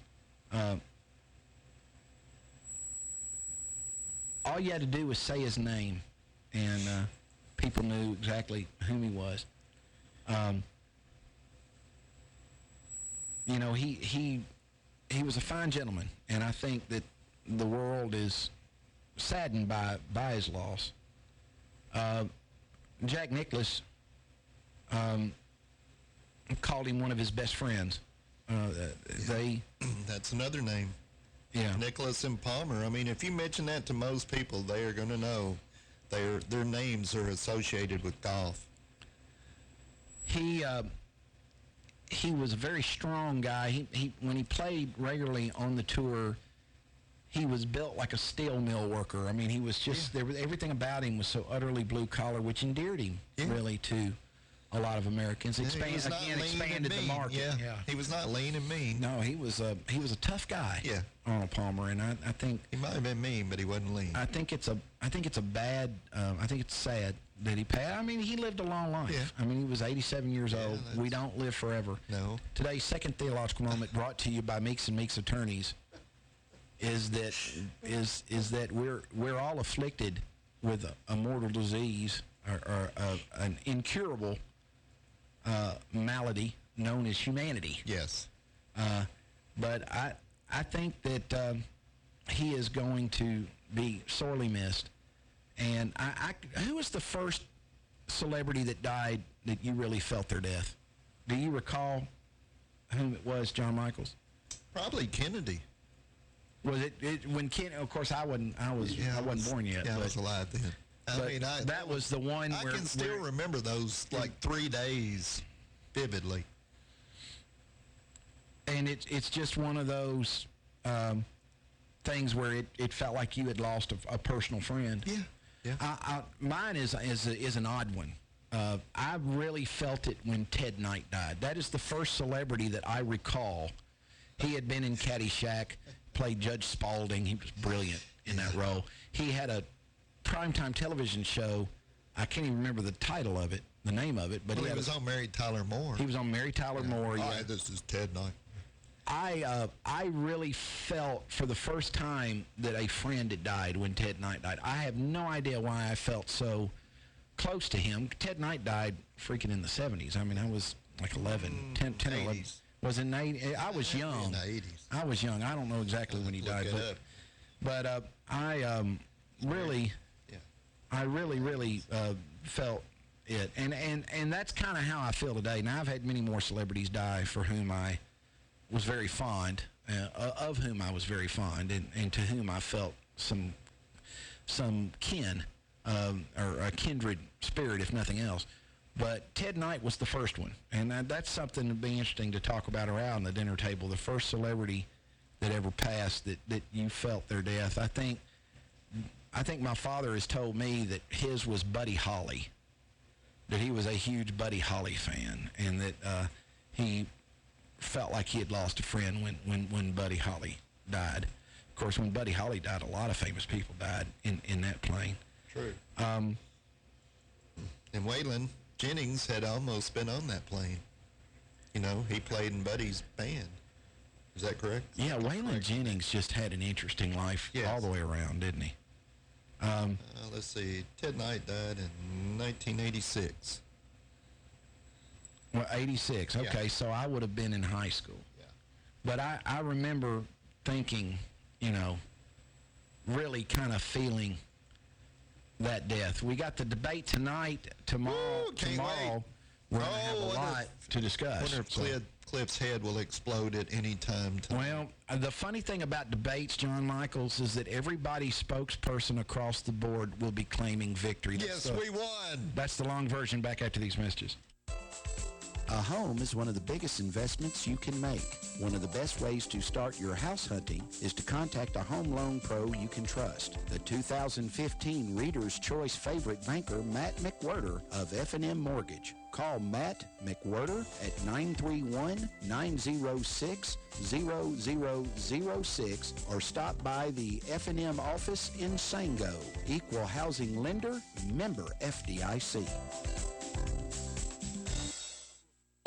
All you had to do was say his name, and people knew exactly whom he was. You know, he was a fine gentleman, and I think that the world is saddened by his loss. Jack Nicklaus called him one of his best friends. That's another name. Yeah. Nicholas and Palmer. I mean, if you mention that to most people, they are going to know their names are associated with golf. He was a very strong guy. He when he played regularly on the tour, he was built like a steel mill worker. I mean, he was just everything about him was so utterly blue collar, which endeared him really to a lot of Americans. Expanded the market. Yeah. He was not lean and mean. No, he was a tough guy. Yeah. Arnold Palmer, and I think he might have been mean, but he wasn't lean. I think it's sad that he passed. I mean, he lived a long life. Yeah. I mean, he was 87 years old. We don't live forever. No. Today's second theological moment, brought to you by Meeks and Meeks Attorneys, is that we're all afflicted with a mortal disease or an incurable malady known as humanity. Yes. But I think that he is going to be sorely missed. And who was the first celebrity that died that you really felt their death? Do you recall whom it was, John Michaels? Probably Kennedy. Was it when Kennedy? Of course, I wasn't born yet. Yeah, I was alive then. That was the one I can still remember those 3 days vividly. And it's just one of those things where it felt like you had lost a personal friend. Yeah. Mine is an odd one. I really felt it when Ted Knight died. That is the first celebrity that I recall. He had been in Caddyshack, played Judge Spaulding. He was brilliant in that role. He had a primetime television show. I can't even remember the title of it, the name of it. But he was on Mary Tyler Moore. He was on Mary Tyler Moore. Hi, this is Ted Knight. I really felt for the first time that a friend had died when Ted Knight died. I have no idea why I felt so close to him. Ted Knight died freaking in the 70s. I mean, I was like 11, 10 or 11. Was in the 80s? I was young. In the 80s. I was young. I don't know exactly when he died. But I really felt it. And that's kind of how I feel today. Now, I've had many more celebrities die for whom I was very fond, of whom I was very fond, and to whom I felt some kin, or a kindred spirit, if nothing else. But Ted Knight was the first one, and that's something that'd be interesting to talk about around the dinner table. The first celebrity that ever passed that you felt their death. I think my father has told me that his was Buddy Holly, that he was a huge Buddy Holly fan, and that he felt like he had lost a friend when Buddy Holly died. Of course, when Buddy Holly died, a lot of famous people died in that plane. True. And Waylon Jennings had almost been on that plane. You know, he played in Buddy's band. Is that correct? Yeah, Waylon Jennings just had an interesting life all the way around, didn't he? Let's see. Ted Knight died in 1986. Well, 86. Okay, so I would have been in high school. Yeah. But I remember thinking, really kind of feeling that death. We got the debate tomorrow. Wait. We're going to have a lot to discuss. I wonder if Cliff's head will explode at any time tonight. Well, the funny thing about debates, John Michaels, is that everybody's spokesperson across the board will be claiming victory. Yes, we won. That's the long version. Back after these messages. A home is one of the biggest investments you can make. One of the best ways to start your house hunting is to contact a home loan pro you can trust. The 2015 Reader's Choice favorite banker, Matt McWhirter of F&M Mortgage. Call Matt McWhirter at 931-906-0006 or stop by the F&M office in Sango. Equal housing lender, member FDIC.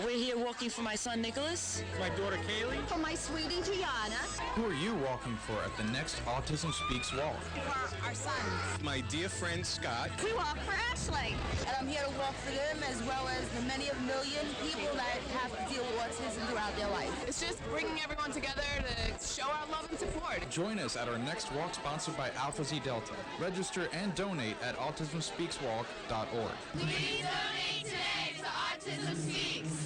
We're here walking for my son Nicholas. My daughter Kaylee. For my sweetie Gianna. Who are you walking for at the next Autism Speaks walk? For our son. My dear friend Scott. We walk for Ashley. And I'm here to walk for them as well as the many of million people that have to deal with autism throughout their life. It's just bringing everyone together to show our love and support. Join us at our next walk sponsored by Alpha Z Delta. Register and donate at autismspeakswalk.org. Please donate today to Autism Speaks.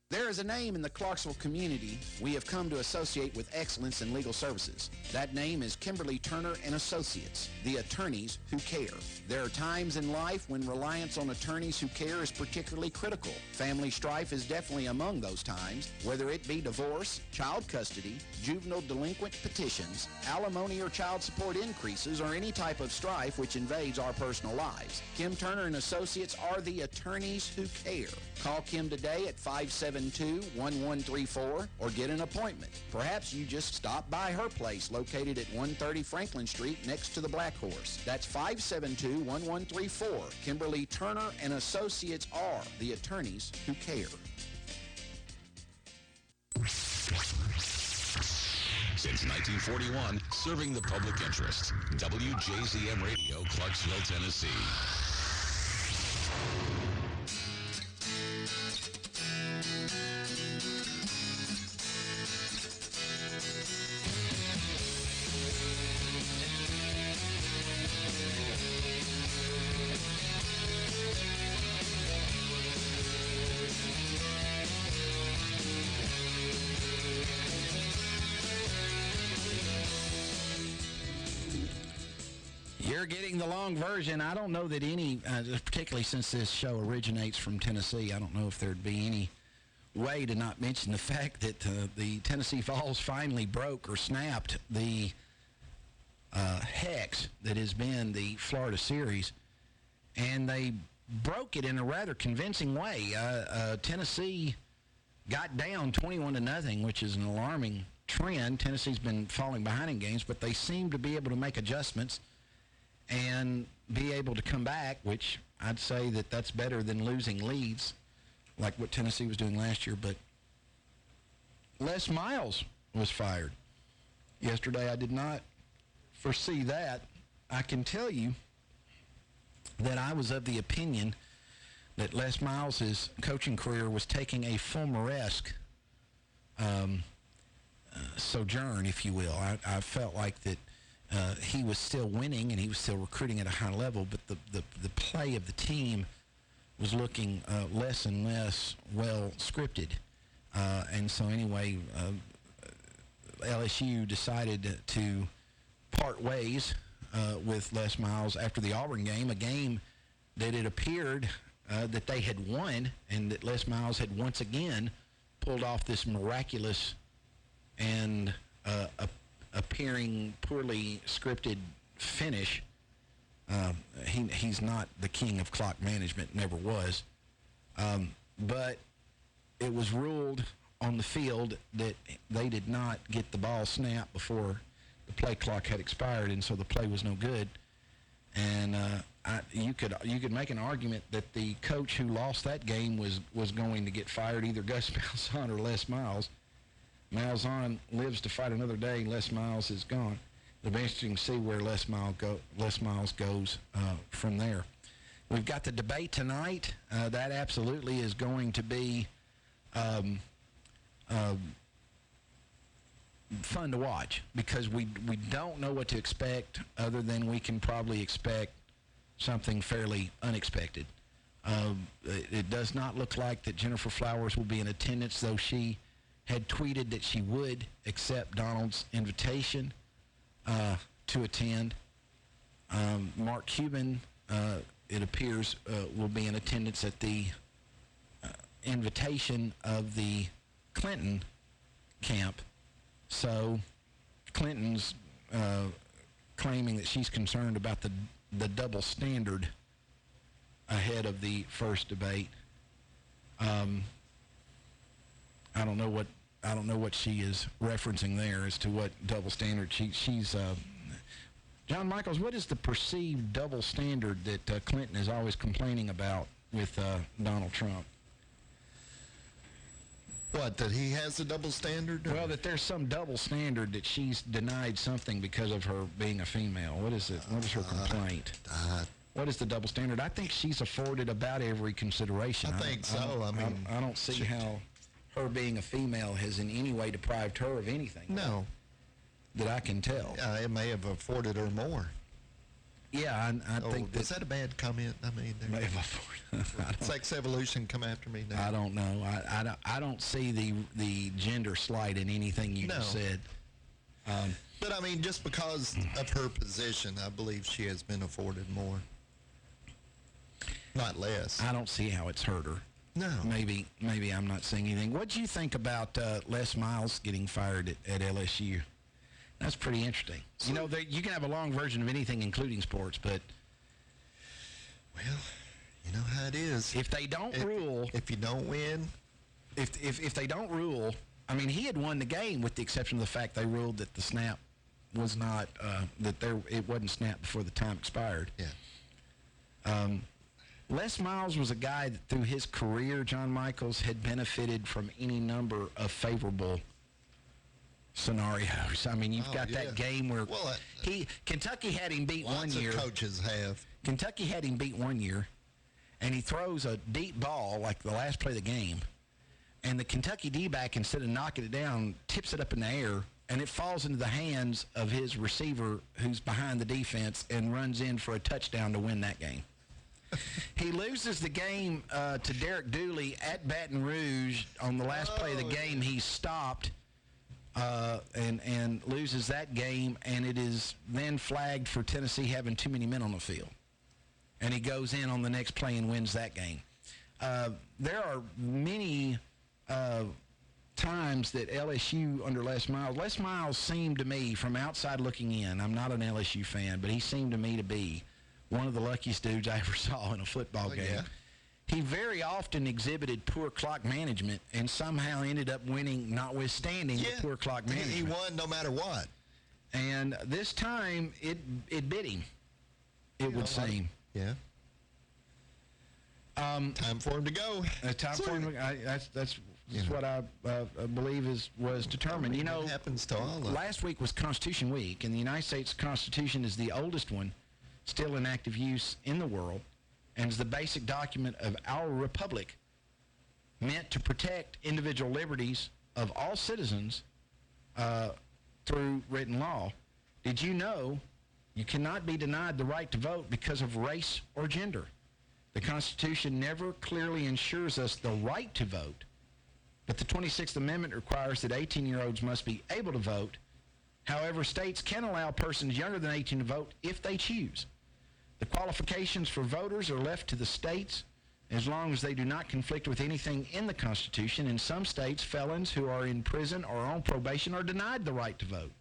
There is a name in the Clarksville community we have come to associate with excellence in legal services. That name is Kimberly Turner and Associates, the attorneys who care. There are times in life when reliance on attorneys who care is particularly critical. Family strife is definitely among those times, whether it be divorce, child custody, juvenile delinquent petitions, alimony or child support increases, or any type of strife which invades our personal lives. Kim Turner and Associates are the attorneys who care. Call Kim today at 572-1134 or get an appointment. Perhaps you just stop by her place located at 130 Franklin Street next to the Black Horse. That's 572-1134. Kimberly Turner and Associates are the attorneys who care. Since 1941, serving the public interest. WJZM Radio, Clarksville, Tennessee. You're getting the long version. I don't know that any, particularly since this show originates from Tennessee, I don't know if there'd be any way to not mention the fact that the Tennessee Vols finally broke or snapped the hex that has been the Florida series, and they broke it in a rather convincing way. Tennessee got down 21-0, which is an alarming trend. Tennessee's been falling behind in games, but they seem to be able to make adjustments and be able to come back, which I'd say that that's better than losing leads like what Tennessee was doing last year. But Les Miles was fired yesterday. I did not foresee that. I can tell you that I was of the opinion that Les Miles' coaching career was taking a Fulmer-esque sojourn, if you will. I felt like that he was still winning and he was still recruiting at a high level, but the play of the team was looking less and less well scripted. And so anyway, LSU decided to part ways with Les Miles after the Auburn game, a game that it appeared that they had won and that Les Miles had once again pulled off this miraculous and appearing poorly scripted finish. He's not the king of clock management, never was. But it was ruled on the field that they did not get the ball snapped before the play clock had expired, and so the play was no good. And you could make an argument that the coach who lost that game was going to get fired, either Gus Malzahn or Les Miles. Malzahn lives to fight another day. Les Miles is gone. It'll be interesting to see where Les Miles goes from there. We've got the debate tonight. That absolutely is going to be fun to watch because we don't know what to expect other than we can probably expect something fairly unexpected. It does not look like that Jennifer Flowers will be in attendance, though she had tweeted that she would accept Donald's invitation to attend. Mark Cuban, it appears, will be in attendance at the invitation of the Clinton camp. So Clinton's claiming that she's concerned about the double standard ahead of the first debate. I don't know what she is referencing there as to what double standard she's. John Michaels, what is the perceived double standard that Clinton is always complaining about with Donald Trump? What, that he has a double standard? Well, that there's some double standard that she's denied something because of her being a female. What is it? What is her complaint? What is the double standard? I think she's afforded about every consideration. I think so. I don't see how her being a female has in any way deprived her of anything. No. That I can tell. It may have afforded her more. Yeah, I think is that a bad comment? I mean, may have afforded. Sex evolution come after me now. I don't know. I don't see the gender slight in anything you just said. But I mean, just because of her position, I believe she has been afforded more, not less. I don't see how it's hurt her. No. Maybe I'm not seeing anything. What do you think about Les Miles getting fired at LSU? That's pretty interesting. You know, you can have a long version of anything, including sports, but... Well, you know how it is. If they don't rule... If you don't win... If they don't rule... I mean, he had won the game with the exception of the fact they ruled that the snap was not... it wasn't snapped before the time expired. Yeah. Les Miles was a guy that through his career, John Michaels, had benefited from any number of favorable scenarios. I mean, you've got that game where Kentucky had him beat one year. Lots of coaches have. Kentucky had him beat one year, and he throws a deep ball like the last play of the game, and the Kentucky D-back, instead of knocking it down, tips it up in the air, and it falls into the hands of his receiver who's behind the defense and runs in for a touchdown to win that game. He loses the game to Derek Dooley at Baton Rouge on the last play of the game. He's stopped and loses that game, and it is then flagged for Tennessee having too many men on the field. And he goes in on the next play and wins that game. There are many times that LSU under Les Miles seemed to me, from outside looking in, I'm not an LSU fan, but he seemed to me to be one of the luckiest dudes I ever saw in a football game. Yeah. He very often exhibited poor clock management and somehow ended up winning, notwithstanding the poor clock management. He won no matter what. And this time, it bit him, it would seem. Yeah. Time for him to go. Time for him. That's what I believe was determined. You know, it happens to all of us. Last week was Constitution Week, and the United States Constitution is the oldest one still in active use in the world, and is the basic document of our republic, meant to protect individual liberties of all citizens through written law. Did you know you cannot be denied the right to vote because of race or gender? The Constitution never clearly ensures us the right to vote, but the 26th Amendment requires that 18-year-olds must be able to vote. However, states can allow persons younger than 18 to vote if they choose. The qualifications for voters are left to the states as long as they do not conflict with anything in the Constitution. In some states, felons who are in prison or on probation are denied the right to vote.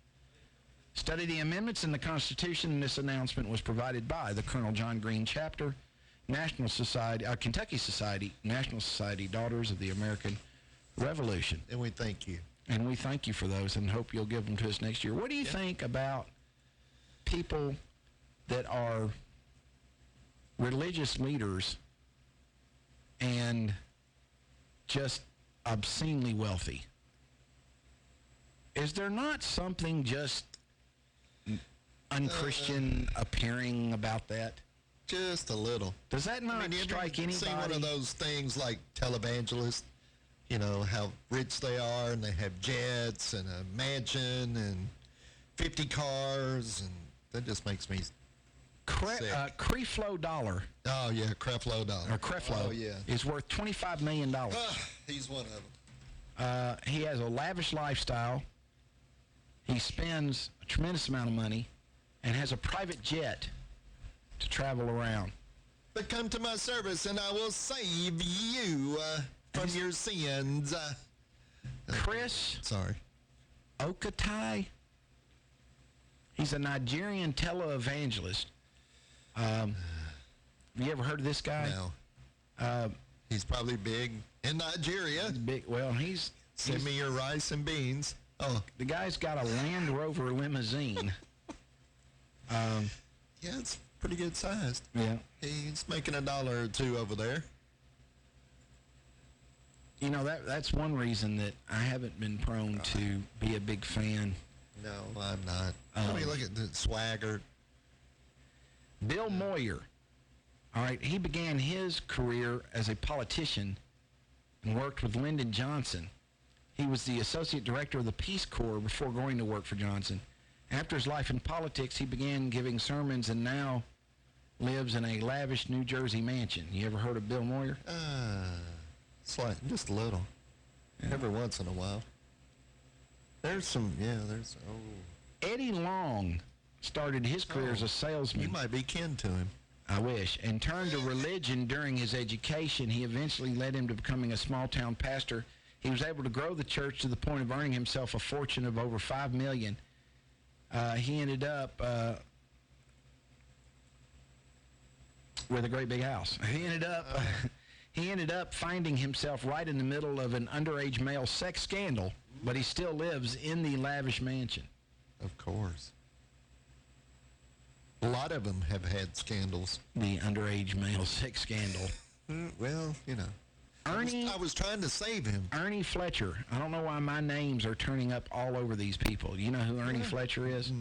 Study the amendments in the Constitution, and this announcement was provided by the Colonel John Green Chapter, National Society, Kentucky Society, National Society, Daughters of the American Revolution. And we thank you. And we thank you for those and hope you'll give them to us next year. What do you think about people that are religious leaders and just obscenely wealthy? Is there not something just unchristian appearing about that? Just a little. Does that not strike anybody? See one of those things like televangelists, you know, how rich they are and they have jets and a mansion and 50 cars, and that just makes me Creflo Dollar. Oh, yeah, Creflo Dollar. Or Creflo is worth $25 million. He's one of them. He has a lavish lifestyle. He spends a tremendous amount of money and has a private jet to travel around. But come to my service and I will save you. from your sins. Chris Sorry. Okatai. He's a Nigerian televangelist. Have you ever heard of this guy? No. He's probably big in Nigeria. Big. Well, he's Send me your rice and beans. Oh, the guy's got a Land Rover limousine. Yeah, it's pretty good sized. Yeah. He's making $1 or $2 over there. You know, that's one reason that I haven't been prone to be a big fan. No, I'm not. I mean, look at the swagger. Bill Moyer. All right, he began his career as a politician and worked with Lyndon Johnson. He was the associate director of the Peace Corps before going to work for Johnson. After his life in politics, he began giving sermons and now lives in a lavish New Jersey mansion. You ever heard of Bill Moyer? Just a little. Yeah. Every once in a while. There's Eddie Long started his career as a salesman. You might be kin to him. I wish. And turned to religion during his education. He eventually led him to becoming a small-town pastor. He was able to grow the church to the point of earning himself a fortune of over $5 million. He ended up with a great big house. He ended up finding himself right in the middle of an underage male sex scandal, but he still lives in the lavish mansion. Of course. A lot of them have had scandals. The underage male sex scandal. Well, you know. I was trying to save him. Ernie Fletcher. I don't know why my names are turning up all over these people. You know who Ernie Fletcher is?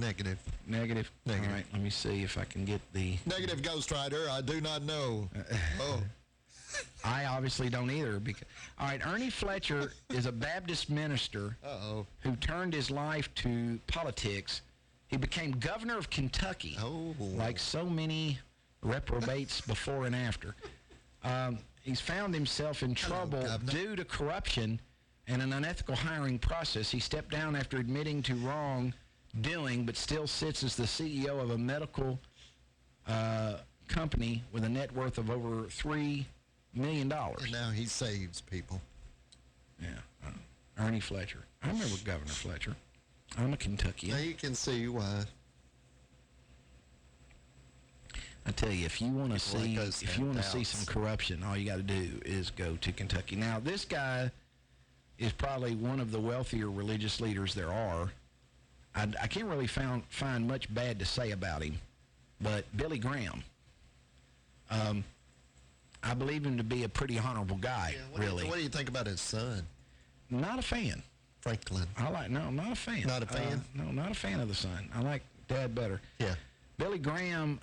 Negative. Negative? All right, let me see if I can get the... Negative, Ghost Rider. I do not know. I obviously don't either. All right, Ernie Fletcher is a Baptist minister who turned his life to politics. He became governor of Kentucky, like so many reprobates before and after. He's found himself in trouble due to corruption and an unethical hiring process. He stepped down after admitting to wrongdoing, but still sits as the CEO of a medical company with a net worth of over $3 million. And now he saves people. Yeah, Ernie Fletcher. I remember Governor Fletcher. I'm a Kentuckian. Now you can see why. I tell you, if you want to see some corruption, all you got to do is go to Kentucky. Now, this guy is probably one of the wealthier religious leaders there are. I can't really find much bad to say about him, but Billy Graham, I believe him to be a pretty honorable guy, really. What do you think about his son? Not a fan. Franklin. No, not a fan. Not a fan? No, not a fan of the son. I like Dad better. Yeah. Billy Graham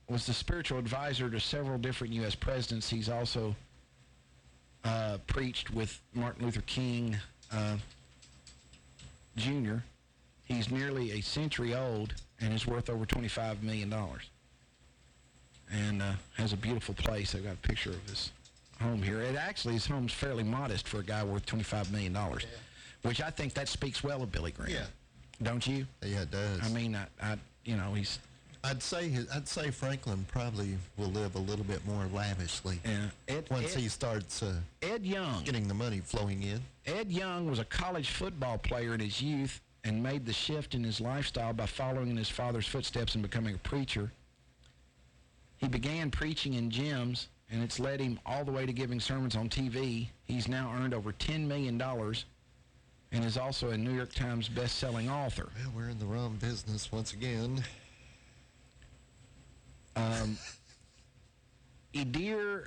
was the spiritual advisor to several different U.S. presidents. He's also preached with Martin Luther King Jr. He's nearly a century old and is worth over $25 million. And has a beautiful place. I've got a picture of his home here. His home's fairly modest for a guy worth $25 million, which I think that speaks well of Billy Graham. Yeah. Don't you? Yeah, it does. I mean, he's... I'd say Franklin probably will live a little bit more lavishly. Yeah. Once he starts Ed Young, getting the money flowing in. Ed Young was a college football player in his youth and made the shift in his lifestyle by following in his father's footsteps and becoming a preacher. He began preaching in gyms, and it's led him all the way to giving sermons on TV. He's now earned over $10 million and is also a New York Times best-selling author. Well, we're in the wrong business once again. Edir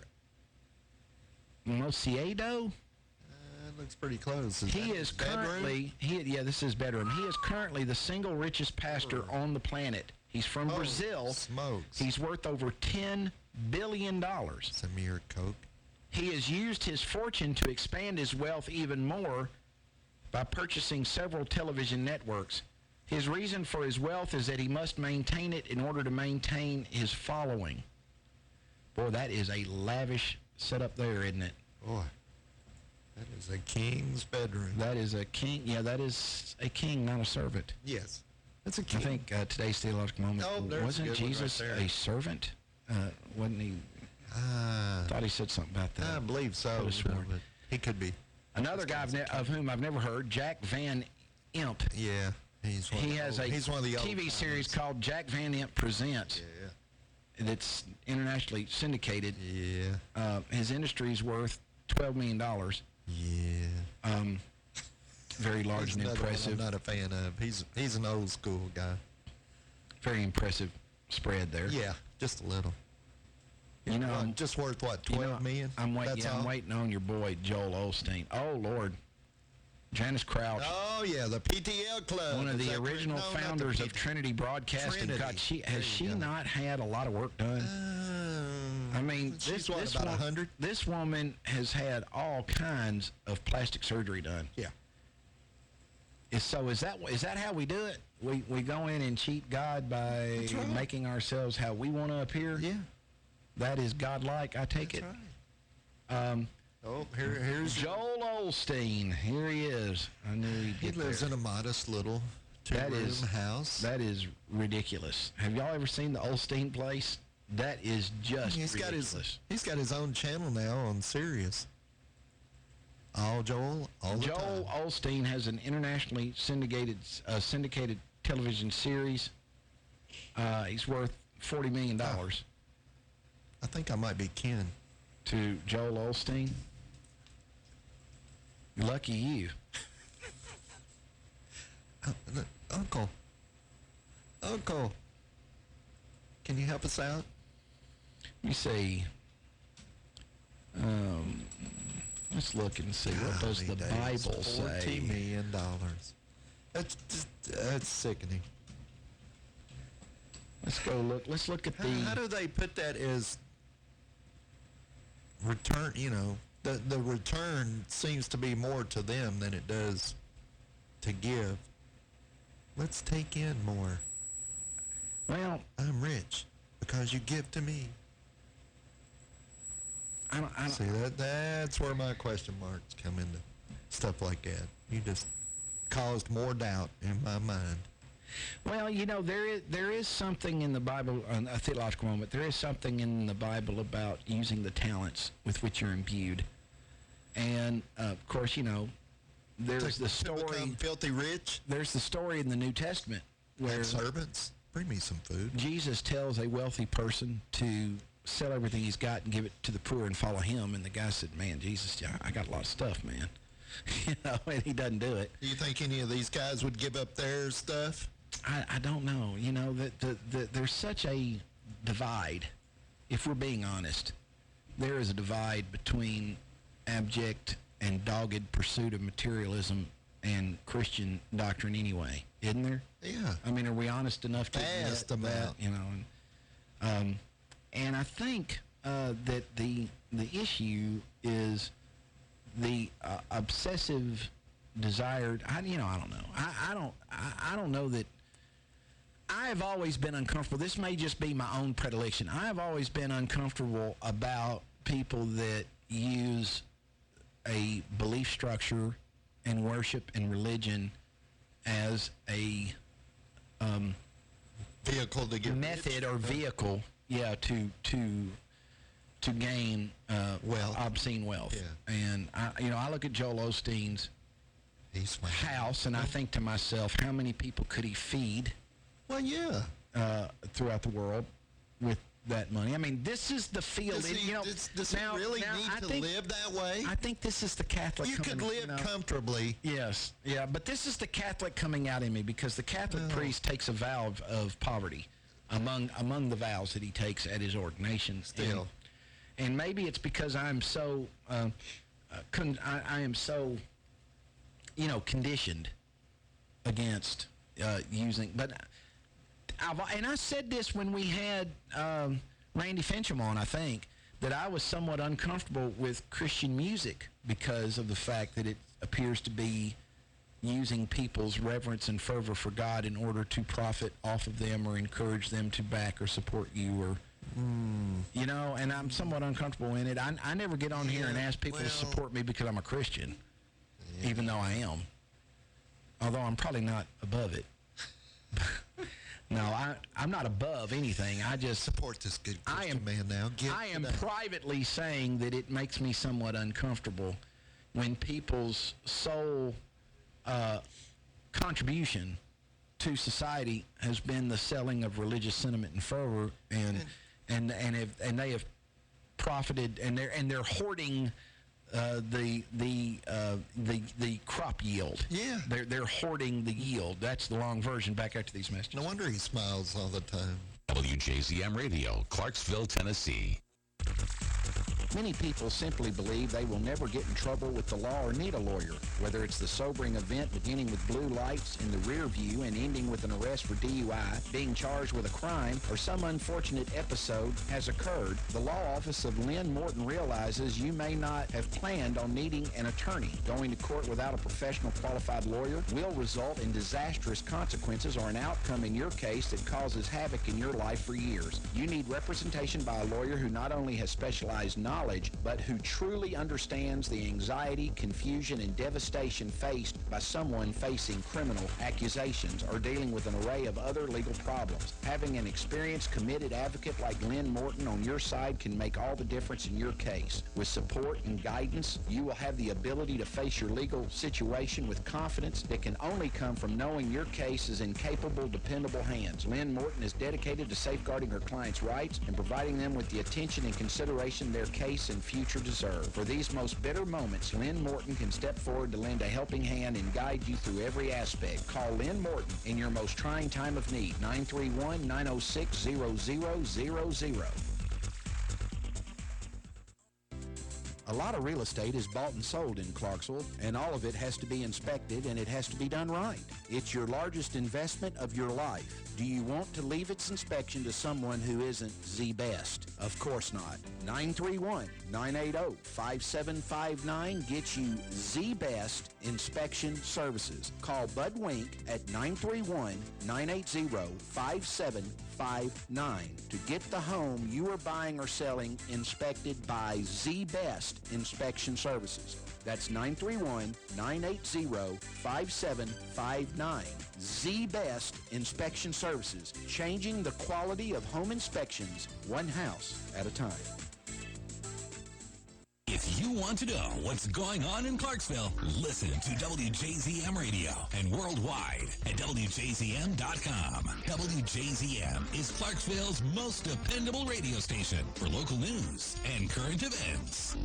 Mosiedo? Looks pretty close. He is currently, this is his bedroom. He is currently the single richest pastor on the planet. He's from Brazil. Smokes. He's worth over $10 billion. It's a mere Coke. He has used his fortune to expand his wealth even more by purchasing several television networks. His reason for his wealth is that he must maintain it in order to maintain his following. Boy, that is a lavish setup there, isn't it? Boy, that is a king's bedroom. That is a king. Yeah, that is a king, not a servant. Yes, that's a king. I think today's theological moment, wasn't Jesus a servant? Wasn't he? Thought he said something about that. I believe so. Could've sworn. But he could be. Another guy of whom I've never heard, Jack Van Imp. Yeah, he has a he's one of the TV series called Jack Van Imp Presents. Yeah. That's internationally syndicated. Yeah. His industry's worth $12 million. Yeah. Very large and impressive. I'm not a fan of. He's an old school guy. Very impressive spread there. Yeah, just a little. You know, just worth what, 12 million? I'm waiting on your boy Joel Osteen. Oh Lord, Janice Crouch. Oh yeah, the PTL Club. One of the original founders of Trinity Broadcasting. God, has she not had a lot of work done? I mean, she's about 100. This woman has had all kinds of plastic surgery done. Yeah. So is that how we do it? We go in and cheat God by making ourselves how we want to appear? Yeah. That is godlike, I take it. Right. Here's Joel Osteen. Here he is. I knew he'd get He lives there. in a modest little two-room house. That is ridiculous. Have y'all ever seen the Osteen place? That is just ridiculous. He's got his own channel now on Sirius. All Joel, all the time. Joel Osteen has an internationally syndicated television series. He's worth $40 million. I think I might be kin to Joel Osteen. Lucky you. Uncle, can you help us out? Let me see. Let's look and see. What does the Bible say? $40 million. That's sickening. Let's go look. Let's look at How do they put that as return? You know, the return seems to be more to them than it does to give. Let's take in more. Well, I'm rich because you give to me. I don't see that's where my question marks come into stuff like that. You just caused more doubt in my mind. Well, you know, there is something in the Bible, a theological moment, there is something in the Bible about using the talents with which you're imbued. And, of course, you know, there's the story. To become filthy rich? There's the story in the New Testament where servants, bring me some food. Jesus tells a wealthy person to sell everything he's got and give it to the poor and follow him. And the guy said, man, Jesus, I got a lot of stuff, man. You know, and he doesn't do it. Do you think any of these guys would give up their stuff? I don't know. You know, there's such a divide, if we're being honest. There is a divide between abject and dogged pursuit of materialism and Christian doctrine anyway, isn't there? Yeah. I mean, are we honest enough to admit that? You know, and I think that the issue is the obsessive desired. I don't know. I don't know that. I have always been uncomfortable. This may just be my own predilection. I have always been uncomfortable about people that use a belief structure and worship and religion as a vehicle to get method or vehicle, to gain wealth, obscene wealth. Yeah. And I look at Joel Osteen's house, and I think to myself, how many people could he feed? Well, yeah. Throughout the world with that money. I mean, this is the field. Does he really need to live that way? I think this is the Catholic. You could live comfortably. Yes, yeah, but this is the Catholic coming out in me, because the Catholic priest takes a vow of poverty among the vows that he takes at his ordination. Still. And maybe it's because I'm so I am so conditioned against using, but. And I said this when we had Randy Fincham on, I think, that I was somewhat uncomfortable with Christian music because of the fact that it appears to be using people's reverence and fervor for God in order to profit off of them or encourage them to back or support you, or and I'm somewhat uncomfortable in it. I never get on here and ask people to support me because I'm a Christian, even though I am, although I'm probably not above it. No, I'm not above anything. I just support this good Christian man now. I am privately saying that it makes me somewhat uncomfortable when people's sole contribution to society has been the selling of religious sentiment and fervor, and they have profited, and they're hoarding the crop yield. Yeah, they're hoarding the yield. That's the long version. Back after these messages. No wonder he smiles all the time. WJZM Radio, Clarksville, Tennessee. Many people simply believe they will never get in trouble with the law or need a lawyer, whether it's the sobering event beginning with blue lights in the rear view and ending with an arrest for DUI, being charged with a crime, or some unfortunate episode has occurred. The law office of Lynn Morton realizes you may not have planned on needing an attorney. Going to court without a professional qualified lawyer will result in disastrous consequences or an outcome in your case that causes havoc in your life for years. You need representation by a lawyer who not only has specialized knowledge, but who truly understands the anxiety, confusion, and devastation faced by someone facing criminal accusations or dealing with an array of other legal problems. Having an experienced, committed advocate like Lynn Morton on your side can make all the difference in your case. With support and guidance, you will have the ability to face your legal situation with confidence that can only come from knowing your case is in capable, dependable hands. Lynn Morton is dedicated to safeguarding her clients' rights and providing them with the attention and consideration their case and future deserve. For these most bitter moments, Lynn Morton can step forward to lend a helping hand and guide you through every aspect. Call Lynn Morton in your most trying time of need. 931-906-0000. A lot of real estate is bought and sold in Clarksville, and all of it has to be inspected, and it has to be done right. It's your largest investment of your life. Do you want to leave its inspection to someone who isn't the best? Of course not. 931-980-5759 gets you the best inspection services. Call Bud Wink at 931-980-5759 to get the home you are buying or selling inspected by the best inspection services. That's 931-980-5759. The best inspection services, changing the quality of home inspections one house at a time. If you want to know what's going on in Clarksville, listen to WJZM Radio and worldwide at WJZM.com. WJZM is Clarksville's most dependable radio station for local news and current events.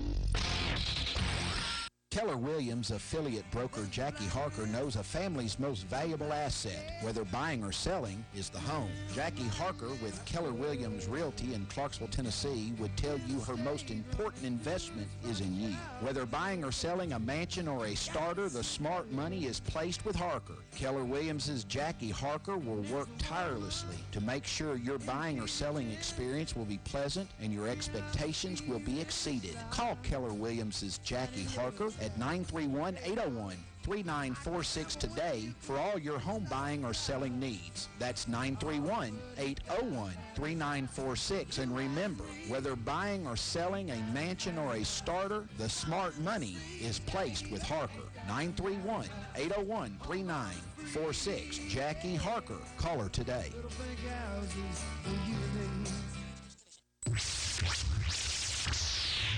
Keller Williams affiliate broker Jackie Harker knows a family's most valuable asset, whether buying or selling, is the home. Jackie Harker with Keller Williams Realty in Clarksville, Tennessee would tell you her most important investment is in you. Whether buying or selling a mansion or a starter, the smart money is placed with Harker. Keller Williams' Jackie Harker will work tirelessly to make sure your buying or selling experience will be pleasant and your expectations will be exceeded. Call Keller Williams' Jackie Harker at 931-801-3946 today for all your home buying or selling needs. That's 931-801-3946. And remember, whether buying or selling a mansion or a starter, the smart money is placed with Harker. 931-801-3946. Jackie Harker. Call her today.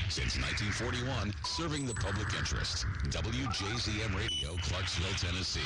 Since 1941, serving the public interest. WJZM Radio, Clarksville, Tennessee.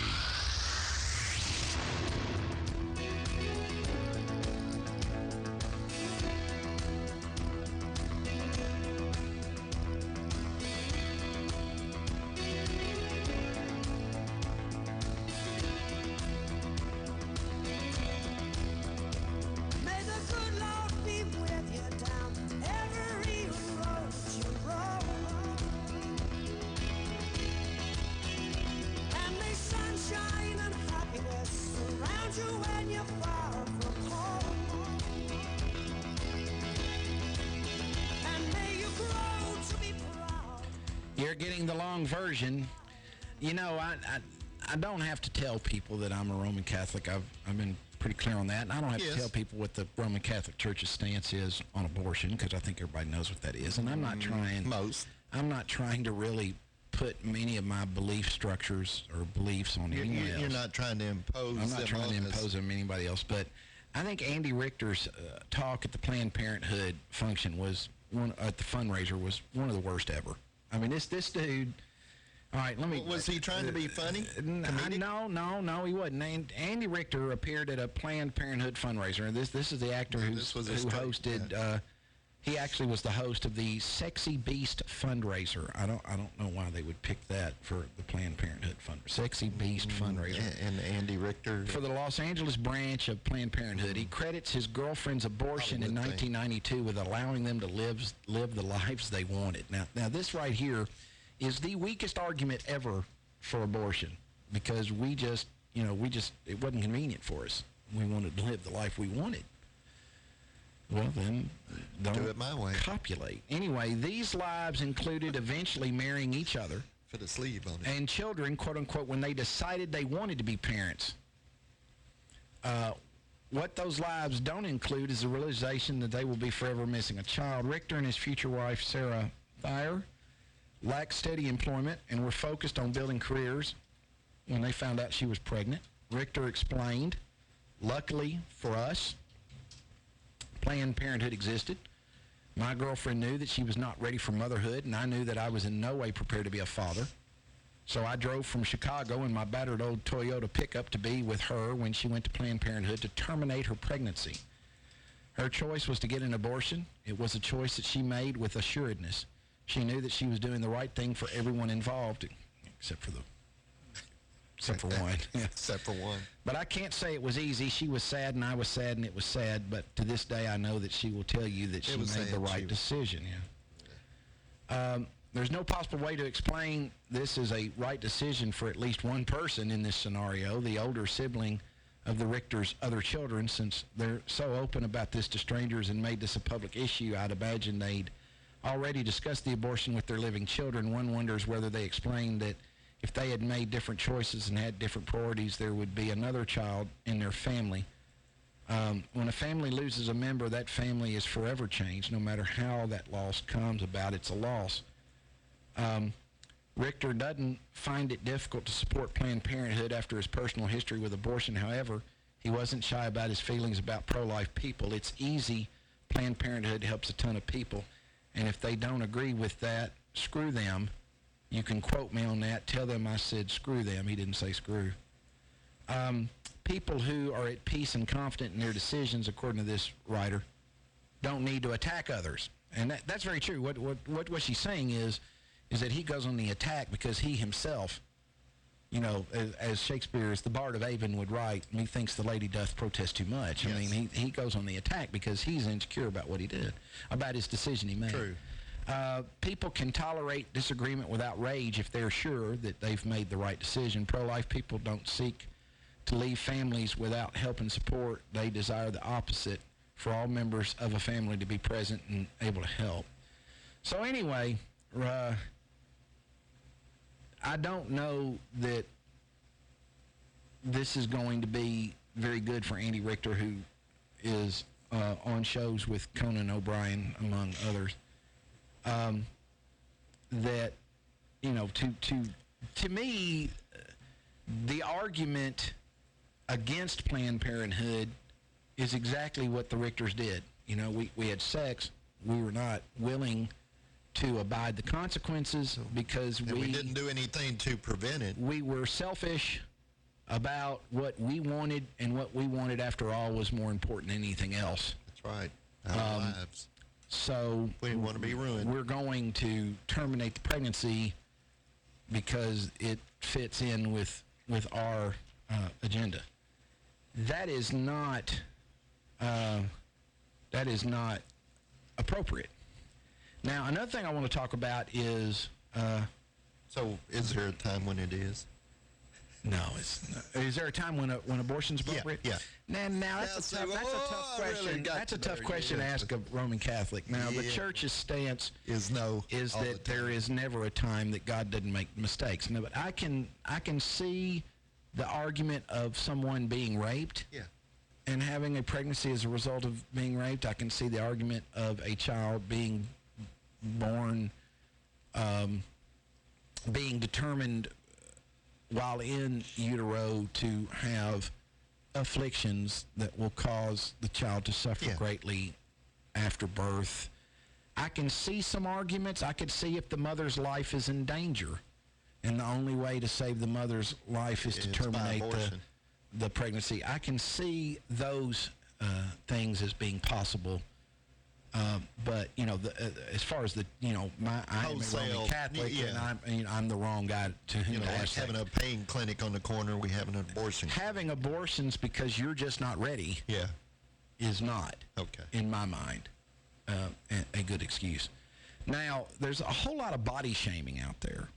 You're getting the long version. You know, I don't have to tell people that I'm a Roman Catholic. I've been pretty clear on that. And I don't have to tell people what the Roman Catholic Church's stance is on abortion, because I think everybody knows what that is. And I'm not trying... I'm not trying to really put many of my belief structures or beliefs on anyone else. You're not trying to impose. I'm not trying to impose them on anybody else, but I think Andy Richter's talk at the Planned Parenthood function at the fundraiser was one of the worst ever. I mean, this dude. All right, let me. Was he trying to be funny? No, he wasn't. Andy Richter appeared at a Planned Parenthood fundraiser. This is the actor who hosted. Yeah. He actually was the host of the Sexy Beast fundraiser. I don't know why they would pick that for the Planned Parenthood fundraiser. Sexy Beast fundraiser. And Andy Richter for the Los Angeles branch of Planned Parenthood. He credits his girlfriend's abortion in 1992 with allowing them to live the lives they wanted. Now this right here is the weakest argument ever for abortion, because it wasn't convenient for us. We wanted to live the life we wanted. Well, then, don't do it my way. Copulate. Anyway, these lives included eventually marrying each other. Put a sleeve on it. And children, quote unquote, when they decided they wanted to be parents. What those lives don't include is the realization that they will be forever missing a child. Richter and his future wife, Sarah Thayer, lacked steady employment and were focused on building careers when they found out she was pregnant. Richter explained, luckily for us, Planned Parenthood existed. My girlfriend knew that she was not ready for motherhood, and I knew that I was in no way prepared to be a father. So I drove from Chicago in my battered old Toyota pickup to be with her when she went to Planned Parenthood to terminate her pregnancy. Her choice was to get an abortion. It was a choice that she made with assuredness. She knew that she was doing the right thing for everyone involved, except for one. Except for one. But I can't say it was easy. She was sad, and I was sad, and it was sad. But to this day, I know that she will tell you that she made the right decision. Yeah. There's no possible way to explain this as a right decision for at least one person in this scenario, the older sibling of the Richter's other children. Since they're so open about this to strangers and made this a public issue, I'd imagine they'd already discussed the abortion with their living children. One wonders whether they explained that if they had made different choices and had different priorities, there would be another child in their family. When a family loses a member, that family is forever changed. No matter how that loss comes about, it's a loss. Richter doesn't find it difficult to support Planned Parenthood after his personal history with abortion. However, he wasn't shy about his feelings about pro-life people. It's easy. Planned Parenthood helps a ton of people. And if they don't agree with that, screw them. You can quote me on that. Tell them I said screw them. He didn't say screw. People who are at peace and confident in their decisions, according to this writer, don't need to attack others. And that's very true. What she's saying is that he goes on the attack because he himself, as Shakespeare's The Bard of Avon would write, methinks the lady doth protest too much. Yes. I mean, he goes on the attack because he's insecure about what he did, about his decision he made. True. People can tolerate disagreement without rage if they're sure that they've made the right decision. Pro-life people don't seek to leave families without help and support. They desire the opposite, for all members of a family to be present and able to help. So anyway, I don't know that this is going to be very good for Andy Richter, who is on shows with Conan O'Brien, among others. That, to me, the argument against Planned Parenthood is exactly what the Richters did. We had sex. We were not willing to abide the consequences because we didn't do anything to prevent it. We were selfish about what we wanted, and what we wanted, after all, was more important than anything else. That's right. Our lives. So we didn't want to be ruined. We're going to terminate the pregnancy because it fits in with our agenda. That is not appropriate. Now, another thing I want to talk about is. So, is there a time when it is? No, it's not. Is there a time when abortion's appropriate? Yeah. Now that's a tough question. Really that's a tough question to ask a Roman Catholic. Now, the Church's stance is that there is never a time that God doesn't make mistakes. No, but I can see the argument of someone being raped. Yeah. And having a pregnancy as a result of being raped. I can see the argument of a child being born being determined while in utero to have afflictions that will cause the child to suffer greatly after birth. I can see some arguments. I could see if the mother's life is in danger, and the only way to save the mother's life is to terminate the pregnancy. I can see those things as being possible. But, you know, as far as I am a Roman Catholic, and I'm the wrong guy to whom to ask having a pain clinic on the corner, we have an abortion. Having abortions because you're just not ready is not, in my mind, a good excuse. Now, there's a whole lot of body shaming out there.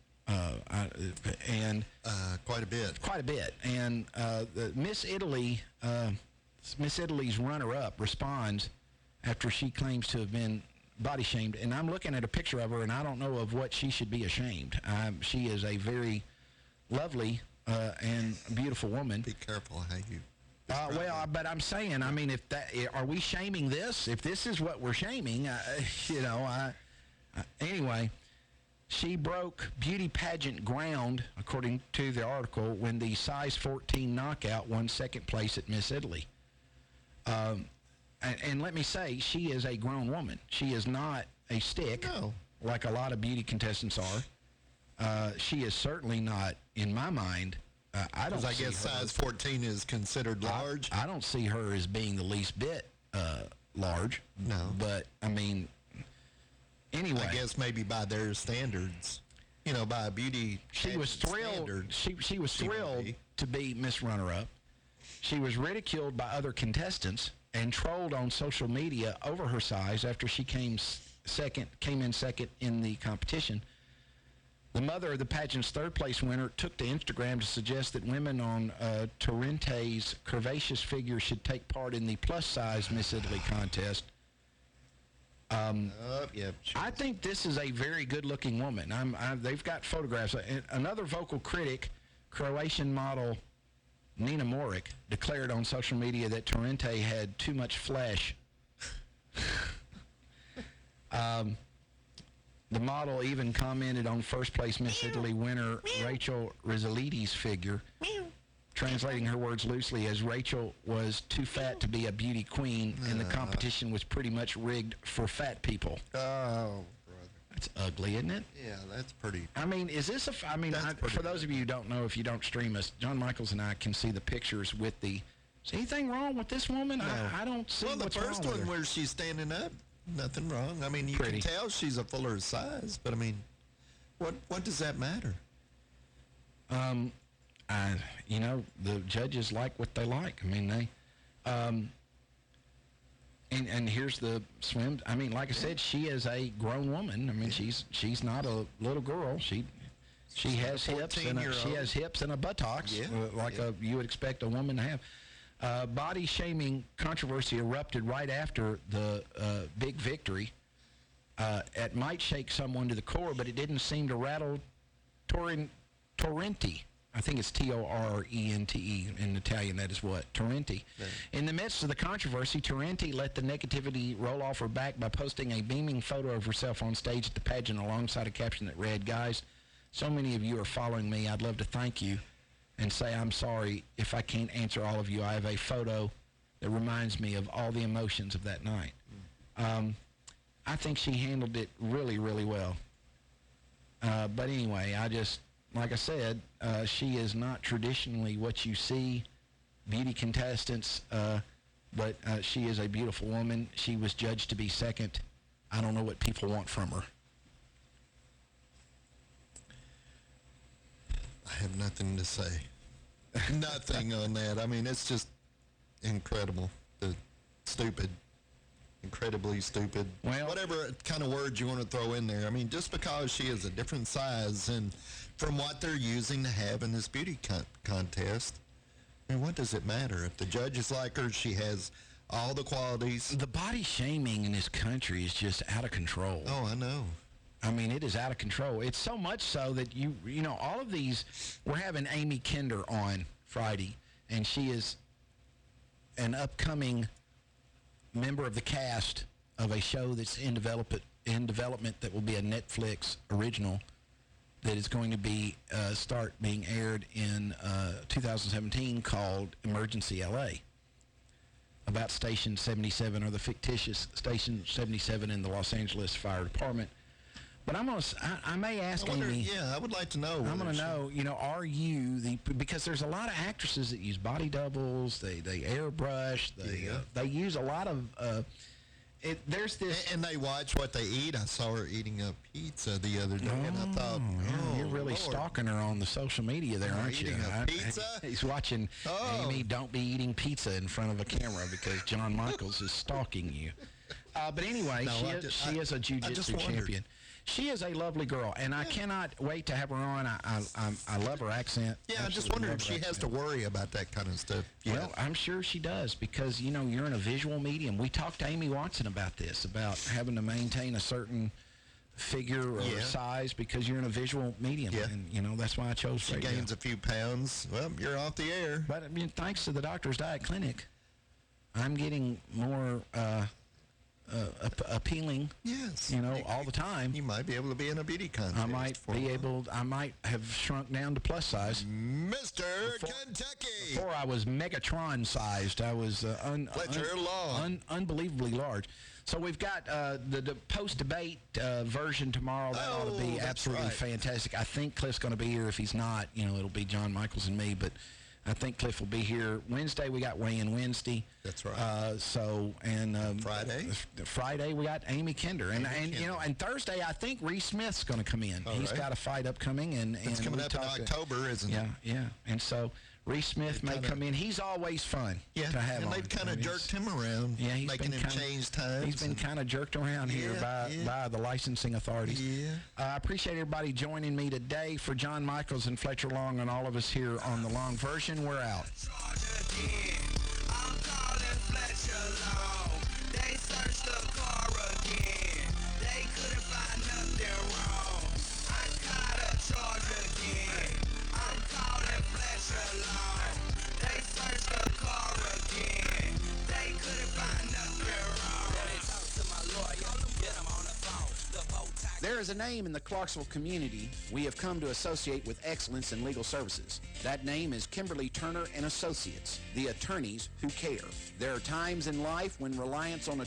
Quite a bit. Quite a bit. And Miss Italy's runner-up responds after she claims to have been body shamed. And I'm looking at a picture of her, and I don't know of what she should be ashamed. She is a very lovely and beautiful woman. Be careful how you... but I'm saying, I mean, are we shaming this? If this is what we're shaming, anyway, she broke beauty pageant ground, according to the article, when the size 14 knockout won second place at Miss Italy. And let me say, she is a grown woman. She is not a stick like a lot of beauty contestants are. She is certainly not, in my mind, I guess size 14 is considered large. I don't see her as being the least bit large. No. But, I mean, anyway. I guess maybe by their standards, by a beauty She was thrilled. She was thrilled to be Miss Runner-Up. She was ridiculed by other contestants and trolled on social media over her size after she came in second in the competition. The mother of the pageant's third-place winner took to Instagram to suggest that women on Torrente's curvaceous figure should take part in the plus-size Miss Italy contest. I think this is a very good-looking woman. They've got photographs. Another vocal critic, Croatian model Nina Moric, declared on social media that Torrente had too much flesh. The model even commented on first-place Miss Italy winner Rachel Rizzolitti's figure, translating her words loosely as Rachel was too fat to be a beauty queen, and the competition was pretty much rigged for fat people. Oh, brother. That's ugly, isn't it? Yeah, that's pretty... I mean, is this for those of you who don't know, if you don't stream us, John Michaels and I can see the pictures with the... Is anything wrong with this woman? No. I don't see what's wrong with her. Well, the first one where she's standing up, nothing wrong. I mean, you can tell she's a fuller size, but I mean, what does that matter? The judges like what they like. I mean, they, and here's the swim. I mean, like I said, she is a grown woman. I mean, she's not a little girl. She has hips and a buttocks, you would expect a woman to have. Body shaming controversy erupted right after the big victory. It might shake someone to the core, but it didn't seem to rattle Torrente. I think it's Torrente. In Italian, that is what? Torrente. Yeah. In the midst of the controversy, Torrente let the negativity roll off her back by posting a beaming photo of herself on stage at the pageant alongside a caption that read, "Guys, so many of you are following me. I'd love to thank you and say I'm sorry if I can't answer all of you. I have a photo that reminds me of all the emotions of that night." I think she handled it really, really well. But anyway, like I said, she is not traditionally what you see beauty contestants, but she is a beautiful woman. She was judged to be second. I don't know what people want from her. I have nothing to say. Nothing on that. I mean, it's just incredible. Stupid. Incredibly stupid. Well, whatever kind of words you want to throw in there. I mean, just because she is a different size and from what they're using to have in this beauty contest, I mean, what does it matter? If the judges like her, she has all the qualities. The body shaming in this country is just out of control. Oh, I know. I mean, it is out of control. It's so much so that you know, all of these, we're having Amy Kinder on Friday, and she is an upcoming member of the cast of a show that's in development that will be a Netflix original that is going to be start being aired in 2017 called Emergency LA, about Station 77, or the fictitious Station 77 in the Los Angeles Fire Department. But I may ask Amy. Yeah, I would like to know. I'm going to know, are you because there's a lot of actresses that use body doubles, they airbrush, they use a lot of, there's this. And they watch what they eat. I saw her eating a pizza the other day, and I thought, you're really Lord. stalking her on the social media there, aren't you? Eating a pizza? He's watching, Amy, don't be eating pizza in front of a camera because John Michaels is stalking you. But anyway, she is a jiu-jitsu champion. She is a lovely girl, and I cannot wait to have her on. I love her accent. Yeah, I just wonder if she has to worry about that kind of stuff. Well, I'm sure she does because, you're in a visual medium. We talked to Amy Watson about this, about having to maintain a certain figure or size because you're in a visual medium. Yeah. And, that's why I chose She radio. gains a few pounds. Well, you're off the air. But, thanks to the Doctor's Diet Clinic, I'm getting more appealing. Yes. All the time. You might be able to be in a beauty contest. I might have shrunk down to plus size. Mr. Kentucky. Before I was Megatron sized. I was unbelievably large. So we've got the post-debate version tomorrow. That ought to be absolutely fantastic. I think Cliff's going to be here. If he's not, it'll be John Michaels and me. But I think Cliff will be here. Wednesday, we got weigh-in Wednesday. That's right. Friday, we got Amy Kinder. And Thursday, I think Reese Smith's going to come in. He's got a fight upcoming. It's coming up in October, isn't it? Yeah. And so Reese Smith may come in. He's always fun to have on. They've kind of jerked him around, making him change times. He's been kind of jerked around here by the licensing authorities. Yeah. I appreciate everybody joining me today. For John Michaels and Fletcher Long and all of us here on the Long Version, we're out. I'm calling Fletcher Long. They searched the car again. They couldn't find nothing wrong. I caught a charge again. I'm calling Fletcher Long. They searched the car again. They couldn't find nothing wrong. They talk to my lawyer. Get him on the phone. The bow tie. There is a name in the Clarksville community we have come to associate with excellence in legal services. That name is Kimberly Turner and Associates, the attorneys who care. There are times in life when reliance on